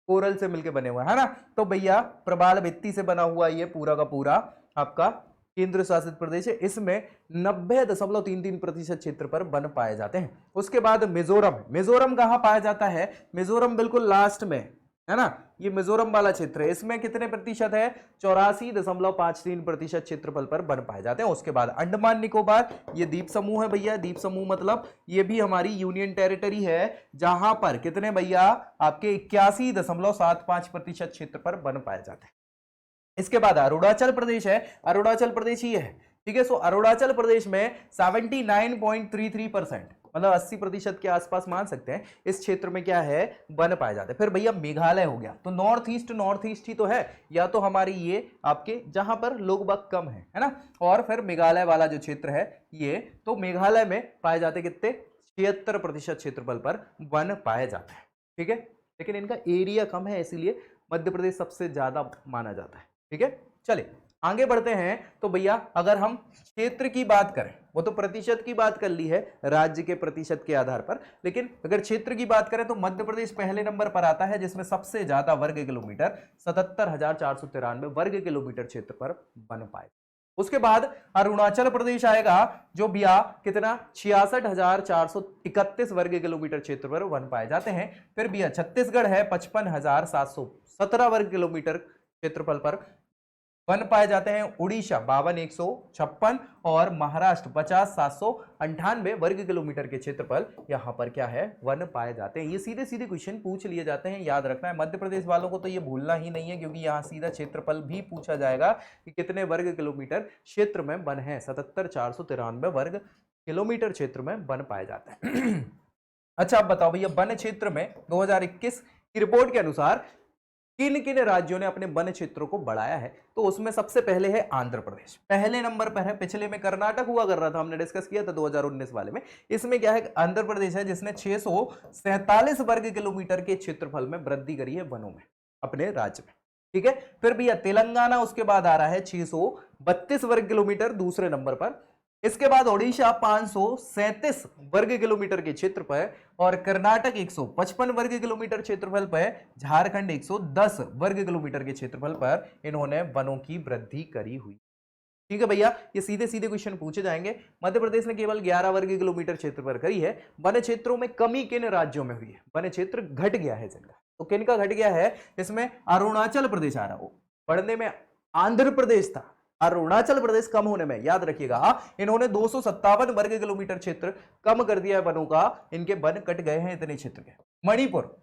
कोरल से मिलके बने हुए, है ना। तो भैया प्रबाल भित्ति से बना हुआ ये पूरा का पूरा आपका केंद्र शासित प्रदेश है। इसमें 90.33% क्षेत्र पर वन पाए जाते हैं। उसके बाद मिजोरम, मिजोरम कहां पाया जाता है, मिजोरम बिल्कुल लास्ट में, है ना। ये मिजोरम वाला क्षेत्र है, इसमें कितने प्रतिशत है, 84.53% क्षेत्रफल पर वन पाए जाते हैं। उसके बाद अंडमान निकोबार, ये द्वीप समूह है भैया। द्वीप समूह मतलब ये भी हमारी यूनियन टेरिटरी है, जहां पर कितने भैया आपके 81.75% क्षेत्र पर वन पाए जाते हैं। इसके बाद अरुणाचल प्रदेश है, अरुणाचल प्रदेश ही है, ठीक है। सो अरुणाचल प्रदेश में 79.33%, मतलब 80% के आसपास मान सकते हैं, इस क्षेत्र में क्या है, वन पाए जाते हैं। फिर भैया मेघालय हो गया, तो नॉर्थ ईस्ट ही तो है, या तो हमारी ये आपके जहां पर लोग बाग कम है ना। और फिर मेघालय वाला जो क्षेत्र है ये, तो मेघालय में पाए जाते कितने, 76% क्षेत्रफल पर वन पाए जाते हैं, ठीक है। लेकिन इनका एरिया कम है, इसीलिए मध्य प्रदेश सबसे ज्यादा माना जाता है, ठीक है। चलिए आगे बढ़ते हैं। तो भैया अगर हम क्षेत्र की बात करें, वो तो प्रतिशत की बात कर ली है राज्य के प्रतिशत के आधार पर, लेकिन अगर क्षेत्र की बात करें तो मध्य प्रदेश पहले नंबर पर आता है, जिसमें सबसे ज्यादा वर्ग किलोमीटर 77,493 वर्ग किलोमीटर क्षेत्र पर वन पाए। उसके बाद अरुणाचल प्रदेश आएगा, जो भैया कितना 66,431 वर्ग किलोमीटर क्षेत्र पर वन पाए जाते हैं। फिर भैया छत्तीसगढ़ है 55,717 वर्ग किलोमीटर क्षेत्रफल पर वन पाए जाते हैं उड़ीसा 52,156 और महाराष्ट्र 50,798 वर्ग किलोमीटर के क्षेत्रफल यहां पर क्या है वन पाए जाते हैं। ये सीधे सीधे क्वेश्चन पूछ लिए जाते हैं, याद रखना है। मध्य प्रदेश वालों को तो ये भूलना ही नहीं है, क्योंकि यहां सीधा क्षेत्रफल भी पूछा जाएगा कि कितने वर्ग किलोमीटर क्षेत्र में वन है। 77,493 वर्ग किलोमीटर क्षेत्र में वन पाए जाते हैं। अच्छा, आप बताओ भैया, वन क्षेत्र में 2021 की रिपोर्ट के अनुसार किन किन राज्यों ने अपने वन क्षेत्रों को बढ़ाया है? तो उसमें सबसे पहले है आंध्र प्रदेश, पहले नंबर पर है। पिछले में कर्नाटक हुआ कर रहा था, हमने डिस्कस किया था 2019 वाले में। इसमें क्या है, आंध्र प्रदेश है जिसने 647 वर्ग किलोमीटर के क्षेत्रफल में वृद्धि करी है वनों में अपने राज्य में। ठीक है, फिर भैया तेलंगाना उसके बाद आ रहा है 632 वर्ग किलोमीटर दूसरे नंबर पर। इसके बाद ओडिशा 537 वर्ग किलोमीटर के क्षेत्र पर, और कर्नाटक 155 वर्ग किलोमीटर क्षेत्रफल पर, झारखंड 110 वर्ग किलोमीटर के क्षेत्रफल पर इन्होंने वनों की वृद्धि करी हुई। ठीक है भैया, ये सीधे सीधे क्वेश्चन पूछे जाएंगे। मध्य प्रदेश ने केवल 11 वर्ग किलोमीटर क्षेत्रफल करी है। वन क्षेत्रों में कमी किन राज्यों में हुई है? वन क्षेत्र घट गया है जिनका, तो किनका घट गया है? इसमें अरुणाचल प्रदेश आ रहा हो, पढ़ने में आंध्र प्रदेश था, अरुणाचल प्रदेश कम होने में, याद रखिएगा। इन्होंने 257 वर्ग किलोमीटर क्षेत्र कम कर दिया है वनों का, इनके वन कट गए हैं इतने क्षेत्र के। मणिपुर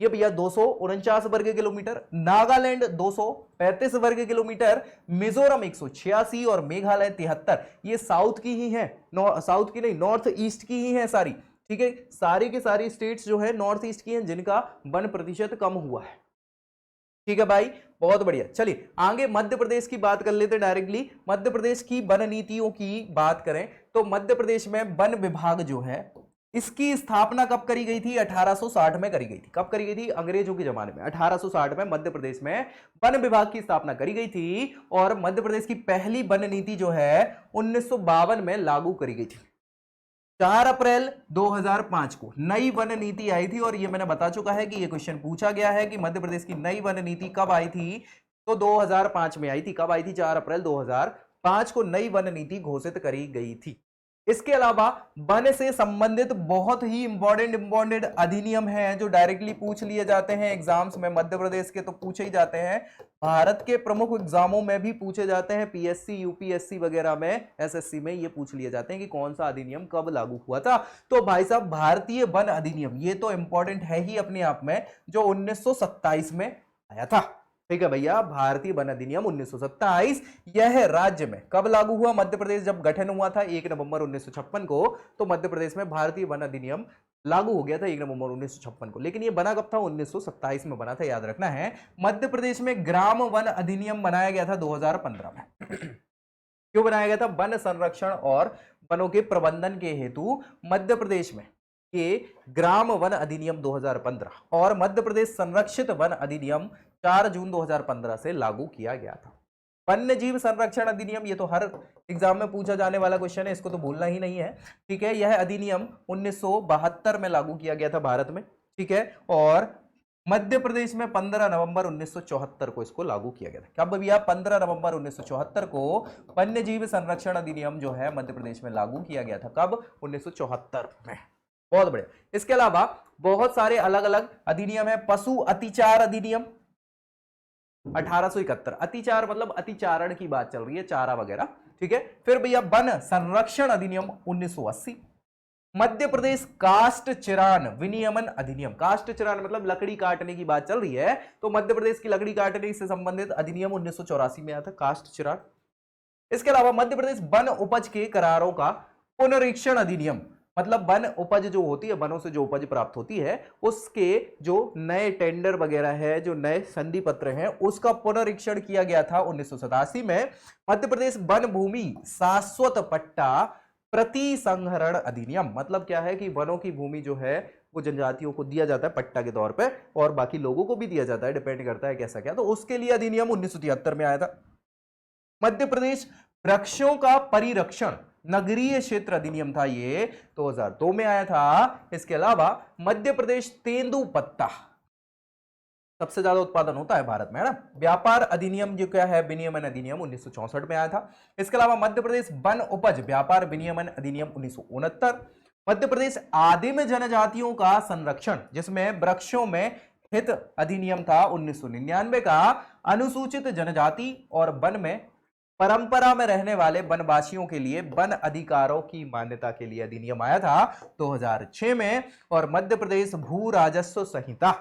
ये भैया 249 वर्ग किलोमीटर, नागालैंड 235 वर्ग किलोमीटर, मिजोरम 186 और मेघालय 73। ये साउथ की ही है, साउथ की नहीं, नॉर्थ ईस्ट की ही है सारी। ठीक है, सारी की सारी स्टेट्स जो है नॉर्थ ईस्ट की हैं जिनका वन प्रतिशत कम हुआ है। ठीक है भाई, बहुत बढ़िया। चलिए आगे मध्य प्रदेश की बात कर लेते हैं डायरेक्टली। मध्य प्रदेश की वन नीतियों की बात करें तो मध्य प्रदेश में वन विभाग जो है इसकी स्थापना कब करी गई थी? 1860 में करी गई थी। कब करी गई थी? अंग्रेजों के जमाने में 1860 में मध्य प्रदेश में वन विभाग की स्थापना करी गई थी। और मध्य प्रदेश की पहली वन नीति जो है 1952 में लागू करी गई थी। 4 अप्रैल 2005 को नई वन नीति आई थी, और ये मैंने बता चुका है कि ये क्वेश्चन पूछा गया है कि मध्य प्रदेश की नई वन नीति कब आई थी? तो 2005 में आई थी। कब आई थी? 4 अप्रैल 2005 को नई वन नीति घोषित करी गई थी। इसके अलावा वन से संबंधित बहुत ही इंपॉर्टेंट अधिनियम हैं जो डायरेक्टली पूछ लिए जाते हैं एग्जाम्स में। मध्य प्रदेश के तो पूछे ही जाते हैं, भारत के प्रमुख एग्जामों में भी पूछे जाते हैं, पीएससी यूपीएससी वगैरह में, एसएससी में ये पूछ लिए जाते हैं कि कौन सा अधिनियम कब लागू हुआ था। तो भाई साहब, भारतीय वन अधिनियम ये तो इंपॉर्टेंट है ही अपने आप में, जो 1927 में आया था। ठीक है भैया, भारतीय वन अधिनियम 1927 यह राज्य में कब लागू हुआ? मध्य प्रदेश जब गठन हुआ था 1 नवंबर 1956 को, तो मध्य प्रदेश में भारतीय वन अधिनियम लागू हो गया था 1 नवंबर 1956 को। लेकिन ये बना कब था? 1927 में बना था, याद रखना है। मध्य प्रदेश में ग्राम वन अधिनियम बनाया गया था 2015 में। क्यों बनाया गया था? वन संरक्षण और वनों के प्रबंधन के हेतु मध्य प्रदेश में ये ग्राम वन अधिनियम 2015 और मध्य प्रदेश संरक्षित वन अधिनियम 4 जून 2015 से लागू किया गया था। वन्य जीव संरक्षण अधिनियम, ये तो हर एग्जाम में पूछा जाने वाला क्वेश्चन है, इसको तो भूलना ही नहीं है। ठीक है, यह अधिनियम 1972 में लागू किया गया था भारत में। ठीक है, और मध्य प्रदेश में 15 नवंबर 1974 को इसको लागू किया गया था। कब भैया? 15 नवंबर 1974 को वन्य जीव संरक्षण अधिनियम जो है मध्य प्रदेश में लागू किया गया था। कब? 1974 में। बहुत बढ़िया। इसके अलावा बहुत सारे अलग अलग अधिनियम है। पशु अतिचार अधिनियम 1871, अतिचार मतलब अतिचारण की बात चल रही है, चारा वगैरह। ठीक है, फिर भैया वन संरक्षण अधिनियम 1980। मध्य प्रदेश काष्ठ चिरान विनियमन अधिनियम, काष्ठ चिरान मतलब लकड़ी काटने की बात चल रही है, तो मध्य प्रदेश की लकड़ी काटने से संबंधित अधिनियम 1984 में आया था, काष्ठ चिरान। इसके अलावा मध्य प्रदेश वन उपज के करारों का पुनरीक्षण अधिनियम, मतलब वन उपज जो होती है, वनों से जो उपज प्राप्त होती है उसके जो नए टेंडर वगैरह है, जो नए संधि पत्र हैं, उसका पुनरीक्षण किया गया था 1987 में। मध्य प्रदेश वन भूमि शाश्वत पट्टा प्रतिसंहरण अधिनियम, मतलब क्या है कि वनों की भूमि जो है वो जनजातियों को दिया जाता है पट्टा के तौर पे, और बाकी लोगों को भी दिया जाता है, डिपेंड करता है कैसा क्या, तो उसके लिए अधिनियम 1973 में आया था। मध्य प्रदेश वृक्षों का परिरक्षण नगरीय क्षेत्र अधिनियम था, ये 2002 में आया था। इसके अलावा मध्य प्रदेश तेंदुपत्ता सबसे ज्यादा उत्पादन होता है भारत में, है ना। व्यापार अधिनियम जो क्या है, विनियमन अधिनियम 1964 में आया था। इसके अलावा मध्य प्रदेश वन उपज व्यापार विनियमन अधिनियम 1969। मध्य प्रदेश आदिम जनजातियों का संरक्षण जिसमें वृक्षों में हित अधिनियम था 1999 का। अनुसूचित जनजाति और वन में परंपरा में रहने वाले वनवासियों के लिए वन अधिकारों की मान्यता के लिए अधिनियम आया था 2006 में। और मध्य प्रदेश भू राजस्व संहिता,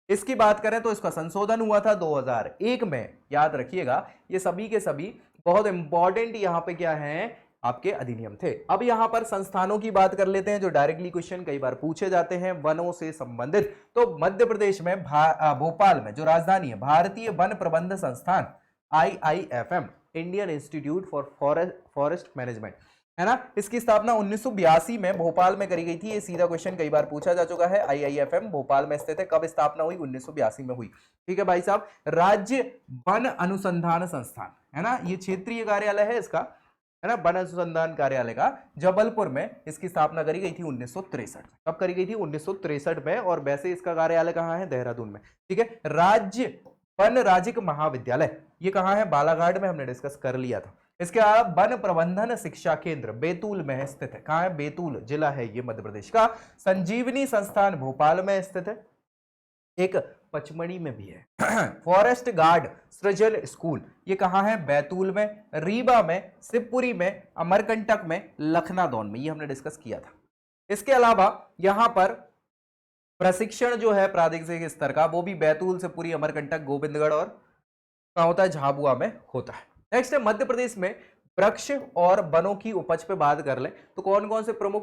इसकी बात करें तो इसका संशोधन हुआ था 2001 में। याद रखिएगा, ये सभी के सभी बहुत इंपॉर्टेंट यहां पे क्या है, आपके अधिनियम थे। अब यहां पर संस्थानों की बात कर लेते हैं जो डायरेक्टली क्वेश्चन कई बार पूछे जाते हैं वनों से संबंधित। तो मध्य प्रदेश में भोपाल में जो राजधानी है, भारतीय वन प्रबंध संस्थान IIFM, Indian institute for forest management, है ना, इसकी स्थापना 1982 में भोपाल में करी गई थी। ये सीधा क्वेश्चन कई बार पूछा जा चुका है। IIFM भोपाल में स्थित है। कब स्थापना हुई? 1982 में हुई। ठीक है भाई साहब। राज्य वन अनुसंधान संस्थान, है ना, ये क्षेत्रीय कार्यालय है इसका, है ना, वन अनुसंधान कार्यालय का जबलपुर में इसकी स्थापना करी गई थी 1963। कब करी गई थी? 1963 में। और वैसे इसका कार्यालय कहाँ है? देहरादून में। ठीक है। राज्य वन राजिक महाविद्यालय, ये कहाँ है? बालाघाट में, हमने डिस्कस कर लिया था। इसके अलावा वन प्रबंधन शिक्षा केंद्र बैतूल में स्थित है। कहाँ है? बैतूल जिला है ये मध्य प्रदेश का। संजीवनी संस्थान भोपाल में स्थित है, एक पचमढ़ी में भी है। फॉरेस्ट गार्ड सृजन स्कूल, ये कहाँ है? बैतूल में, रीवा में, शिवपुरी में, अमरकंटक में, लखनादौन में, ये हमने डिस्कस किया था। इसके अलावा यहां पर प्रशिक्षण जो है प्रादेशिक स्तर का, वो भी बैतूल, शिवपुरी, अमरकंटक, गोविंदगढ़ और कहाँ होता है? झाबुआ में होता है। नेक्स्ट है मध्य प्रदेश में वृक्ष और वनों की उपज पे बात कर ले तो कौन कौन से प्रमुख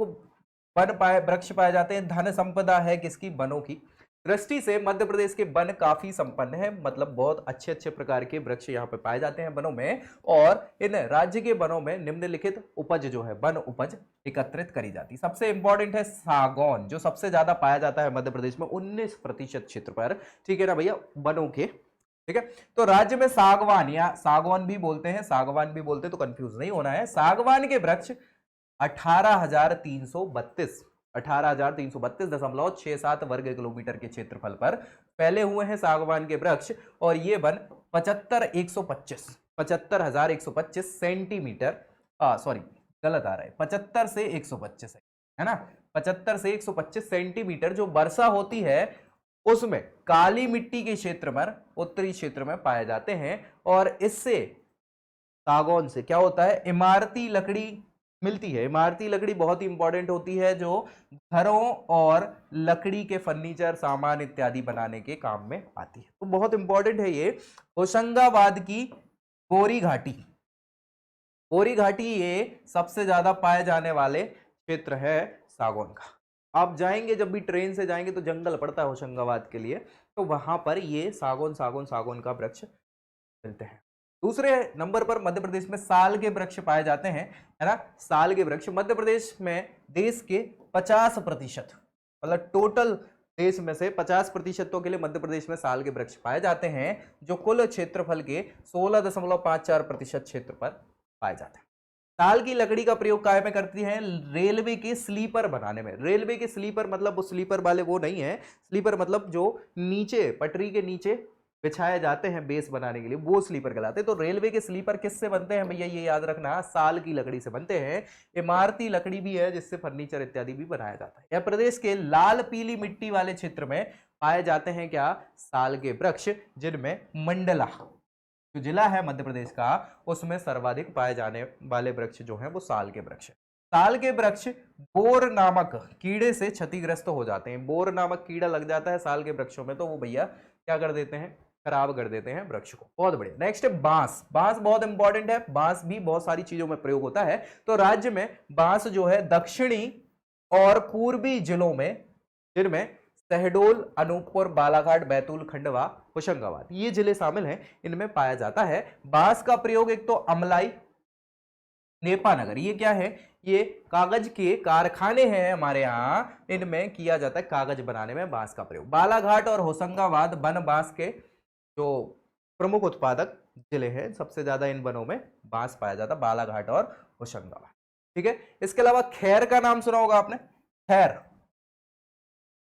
वृक्ष पाए जाते हैं? धन संपदा है किसकी? वनों की। दृष्टि से मध्य प्रदेश के वन काफी संपन्न है, मतलब बहुत अच्छे अच्छे प्रकार के वृक्ष यहाँ पे पाए जाते हैं वनों में। और इन राज्य के वनों में निम्नलिखित उपज जो है, वन उपज एकत्रित करी जाती है। सबसे इंपॉर्टेंट है सागौन, जो सबसे ज्यादा पाया जाता है मध्य प्रदेश में 19% क्षेत्र पर। ठीक है ना भैया, वनों के। ठीक है। तो राज्य में सागवान या सागवान भी बोलते हैं, सागवान भी बोलते हैं, तो कंफ्यूज नहीं होना है। सागवान के वृक्ष 18,332 18,332.67 वर्ग किलोमीटर के क्षेत्रफल पर फैले हुए हैं सागवान के वृक्ष। और ये वन 75,125 सेंटीमीटर, सॉरी गलत आ रहा है, 75 से 125 है ना, 75 से 125 सेंटीमीटर जो वर्षा होती है उसमें काली मिट्टी के क्षेत्र में, उत्तरी क्षेत्र में पाए जाते हैं। और इससे सागौन से क्या होता है? इमारती लकड़ी मिलती है। इमारती लकड़ी बहुत ही इंपॉर्टेंट होती है, जो घरों और लकड़ी के फर्नीचर, सामान इत्यादि बनाने के काम में आती है। तो बहुत इंपॉर्टेंट है ये। होशंगाबाद की बोरी घाटी, बोरी घाटी ये सबसे ज्यादा पाए जाने वाले क्षेत्र है सागौन का। आप जाएंगे, जब भी ट्रेन से जाएंगे तो जंगल पड़ता है होशंगाबाद के लिए, तो वहां पर ये सागौन का वृक्ष मिलते हैं। दूसरे नंबर पर मध्य प्रदेश में साल के वृक्ष पाए जाते हैं, है ना। साल के वृक्ष मध्य प्रदेश में देश के 50%, मतलब टोटल देश में से 50% के लिए मध्य प्रदेश में साल के वृक्ष पाए जाते हैं, जो कुल क्षेत्रफल के 16.54% क्षेत्र पर पाए जाते हैं। साल की लकड़ी का प्रयोग काय में करती है? रेलवे के स्लीपर बनाने में। रेलवे के स्लीपर मतलब वो स्लीपर वाले वो नहीं है, स्लीपर मतलब जो नीचे पटरी के नीचे बिछाए जाते हैं बेस बनाने के लिए, वो स्लीपर कहलाते हैं। तो रेलवे के स्लीपर किससे बनते हैं भैया? ये याद रखना, साल की लकड़ी से बनते हैं। इमारती लकड़ी भी है जिससे फर्नीचर इत्यादि भी बनाया जाता है। यह प्रदेश के लाल पीली मिट्टी वाले क्षेत्र में पाए जाते हैं क्या? साल के वृक्ष, जिनमें मंडला जो जिला है मध्य प्रदेश का, उसमें सर्वाधिक पाए जाने वाले वृक्ष जो हैं वो साल के वृक्ष। साल के वृक्ष बोर नामक कीड़े से क्षतिग्रस्त हो जाते हैं। बोर नामक कीड़ा लग जाता है साल के वृक्षों में, तो वो भैया क्या कर देते हैं? खराब कर देते हैं वृक्ष को। बहुत बढ़िया। नेक्स्ट है बांस। बांस बहुत इंपॉर्टेंट है, बांस भी बहुत सारी चीजों में प्रयोग होता है। तो राज्य में बांस जो है दक्षिणी और पूर्वी जिलों में, जिनमें शहडोल, अनूपपुर, बालाघाट, बैतूल, खंडवा, होशंगाबाद, ये जिले शामिल हैं, इनमें पाया जाता है। बांस का प्रयोग एक तो अमलाई, नेपानगर, ये क्या है? ये कागज के कारखाने हैं हमारे यहाँ, इनमें किया जाता है कागज बनाने में बांस का प्रयोग। बालाघाट और होशंगाबाद वन बांस के जो प्रमुख उत्पादक जिले हैं, सबसे ज्यादा इन वनों में बांस पाया जाता है, बालाघाट और होशंगाबाद। ठीक है। इसके अलावा खैर का नाम सुना होगा आपने, खैर।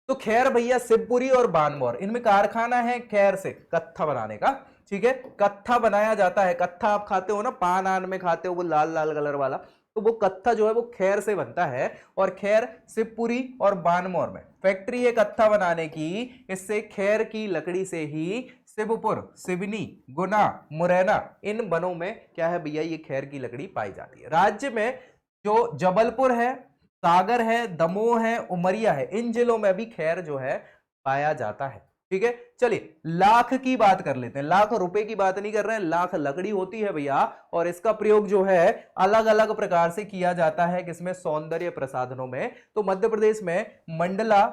तो खैर भैया शिवपुरी और बानमौर, इनमें कारखाना है खैर से कत्था बनाने का। ठीक है। कत्था बनाया जाता है। कत्था आप खाते हो ना, पान आन में खाते हो, वो लाल लाल कलर वाला, तो वो कत्था जो है वो खैर से बनता है। और खैर शिवपुरी और बानमौर में फैक्ट्री है कत्था बनाने की। इससे खैर की लकड़ी से ही शिवपुर, सिवनी, गुना, मुरैना, इन वनों में क्या है भैया, ये खैर की लकड़ी पाई जाती है। राज्य में जो जबलपुर है, सागर है, दमोह है, उमरिया है, इन जिलों में भी खैर जो है पाया जाता है। ठीक है, चलिए लाख की बात कर लेते हैं। लाख रुपए की बात नहीं कर रहे हैं, लाख लकड़ी होती है भैया, और इसका प्रयोग जो है अलग अलग प्रकार से किया जाता है, किसमें, सौंदर्य प्रसाधनों में। तो मध्य प्रदेश में मंडला,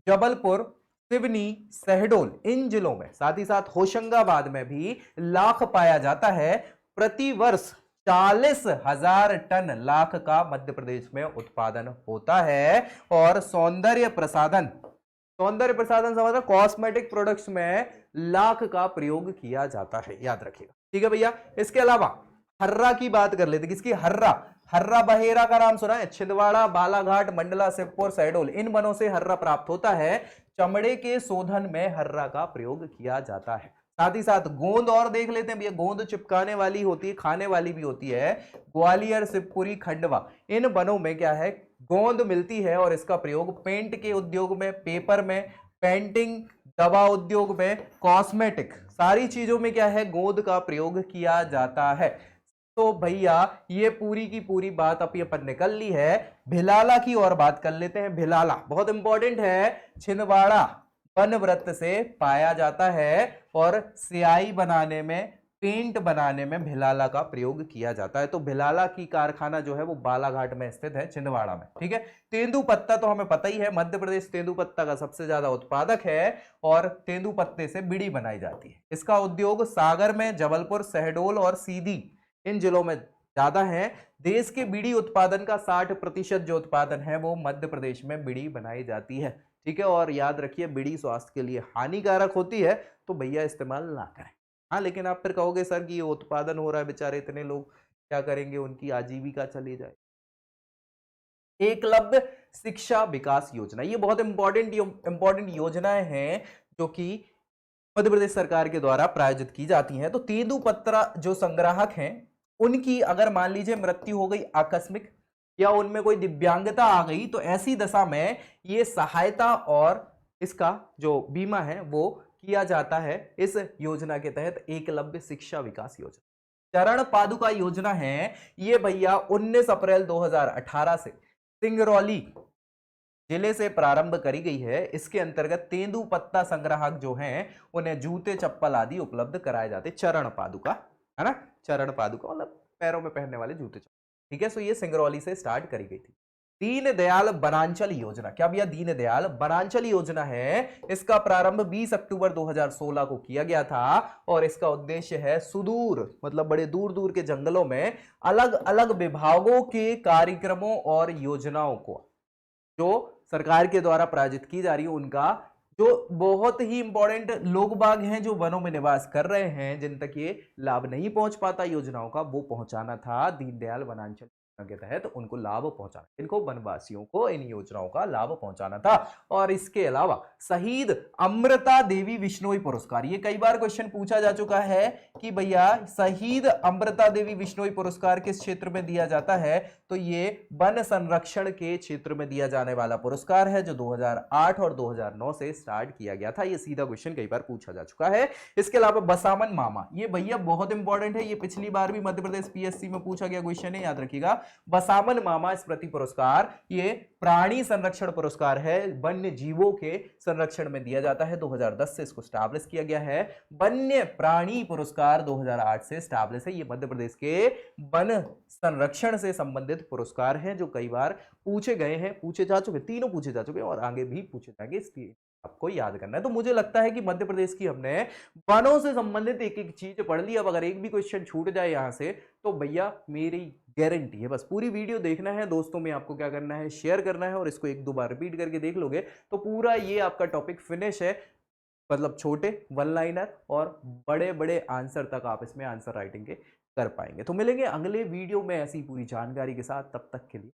जबलपुर, सिवनी, शहडोल, इन जिलों में, साथ ही साथ होशंगाबाद में भी लाख पाया जाता है। प्रति वर्ष 40,000 टन लाख का मध्य प्रदेश में उत्पादन होता है। और सौंदर्य प्रसाधन समझना, कॉस्मेटिक प्रोडक्ट्स में लाख का प्रयोग किया जाता है, याद रखिएगा। ठीक है भैया, इसके अलावा हर्रा की बात कर लेते हैं। किसकी? हर्रा बहेरा का नाम सुना है? छिंदवाड़ा, बालाघाट, मंडला, शिवपुर, शहडोल, इन वनों से हर्रा प्राप्त होता है। चमड़े के शोधन में हर्रा का प्रयोग किया जाता है। साथ ही साथ गोंद और देख लेते हैं भैया। गोंद चिपकाने वाली होती है, खाने वाली भी होती है। ग्वालियर, शिवपुरी, खंडवा, इन वनों में क्या है, गोंद मिलती है, और इसका प्रयोग पेंट के उद्योग में, पेपर में, पेंटिंग, दवा उद्योग में, कॉस्मेटिक, सारी चीजों में क्या है, गोंद का प्रयोग किया जाता है। तो भैया ये पूरी की पूरी बात अभी अपन ने कर ली है। भिलाला की और बात कर लेते हैं। भिलाला बहुत इंपॉर्टेंट है, छिंदवाड़ा वन व्रत से पाया जाता है, और स्याही बनाने में, पेंट बनाने में भिलाला का प्रयोग किया जाता है। तो भिलाला की कारखाना जो है वो बालाघाट में स्थित है, छिंदवाड़ा में। ठीक है, तेंदुपत्ता तो हमें पता ही है, मध्य प्रदेश तेंदुपत्ता का सबसे ज्यादा उत्पादक है, और तेंदुपत्ते से बीड़ी बनाई जाती है। इसका उद्योग सागर में, जबलपुर, शहडोल और सीधी, इन जिलों में ज्यादा है। देश के बीड़ी उत्पादन का 60% जो उत्पादन है वो मध्य प्रदेश में बीड़ी बनाई जाती है। ठीक है, और याद रखिए बीड़ी स्वास्थ्य के लिए हानिकारक होती है, तो भैया इस्तेमाल ना करें। हाँ, लेकिन आप फिर कहोगे सर कि ये उत्पादन हो रहा है, बेचारे इतने लोग क्या करेंगे, उनकी आजीविका चली जाए। एकलव्य शिक्षा विकास योजना, ये बहुत इंपॉर्टेंट योजनाएं हैं जो कि मध्य प्रदेश सरकार के द्वारा प्रायोजित की जाती हैं। तो तेंदुपत्ता जो संग्राहक हैं, उनकी अगर मान लीजिए मृत्यु हो गई आकस्मिक, या उनमें कोई दिव्यांगता आ गई, तो ऐसी दशा में ये सहायता और इसका जो बीमा है वो किया जाता है इस योजना के तहत, एकलव्य शिक्षा विकास योजना। चरण पादुका योजना है ये भैया 19 अप्रैल 2018 से सिंगरौली जिले से प्रारंभ करी गई है। इसके अंतर्गत तेंदुपत्ता संग्राहक जो हैं उन्हें जूते, चप्पल आदि उपलब्ध कराए जाते। चरण पादुका है ना, चरण पादुका मतलब पैरों में पहनने वाले जूते चप्पल। ठीक है, सो ये सिंगरौली से स्टार्ट करी गई थी। दीनदयाल वनांचल योजना, क्या भैया? दीनदयाल वनांचल योजना है। इसका प्रारंभ 20 अक्टूबर 2016 को किया गया था, और इसका उद्देश्य है सुदूर मतलब बड़े दूर दूर के जंगलों में अलग अलग विभागों के कार्यक्रमों और योजनाओं को जो सरकार के द्वारा प्रायोजित की जा रही है, उनका जो बहुत ही इंपॉर्टेंट लोग बाग हैं जो वनों में निवास कर रहे हैं, जिन तक ये लाभ नहीं पहुंच पाता योजनाओं का, वो पहुंचाना था। दीनदयाल वनांचल योजना के तहत उनको लाभ पहुंचाना, इनको वनवासियों को इन योजनाओं का लाभ पहुंचाना था। और इसके अलावा शहीद अमृता देवी बिश्नोई पुरस्कार, ये कई बार क्वेश्चन पूछा जा चुका है कि भैया शहीद अमृता देवी बिश्नोई पुरस्कार किस क्षेत्र में दिया जाता है, तो ये वन संरक्षण के क्षेत्र में दिया जाने वाला पुरस्कार है, जो 2008 और 2009 से स्टार्ट किया गया था। ये सीधा क्वेश्चन कई बार पूछा जा चुका है। इसके अलावा बसामन मामा, ये भैया बहुत इंपॉर्टेंट है, ये पिछली बार भी मध्य प्रदेश पीएससी में पूछा गया क्वेश्चन है, याद रखिएगा। बसामन मामा स्मृति पुरस्कार ये प्राणी संरक्षण पुरस्कार है, वन्य जीवों के संरक्षण में दिया जाता है। 2010 से इसको स्टैब्लिश किया गया है। वन्य प्राणी पुरस्कार 2008 से स्टैब्लिश है। ये मध्य प्रदेश के वन संरक्षण से संबंधित पुरस्कार हैं, जो कई बार पूछे गए हैं, पूछे जा चुके, तीनों पूछे जा चुके हैं और आगे भी पूछे जाएंगे, इसलिए आपको याद करना है। तो मुझे लगता है कि मध्य प्रदेश की हमने वनों से संबंधित एक एक चीज पढ़ ली। अब अगर एक भी क्वेश्चन छूट जाए यहां से, तो भैया मेरी गारंटी है, बस पूरी वीडियो देखना है दोस्तों में, आपको क्या करना है, शेयर करना है, और इसको एक दो बार रिपीट करके देख लोगे तो पूरा ये आपका टॉपिक फिनिश है। मतलब छोटे वन लाइनर और बड़े बड़े आंसर तक आप इसमें आंसर राइटिंग के कर पाएंगे। तो मिलेंगे अगले वीडियो में ऐसी पूरी जानकारी के साथ, तब तक के लिए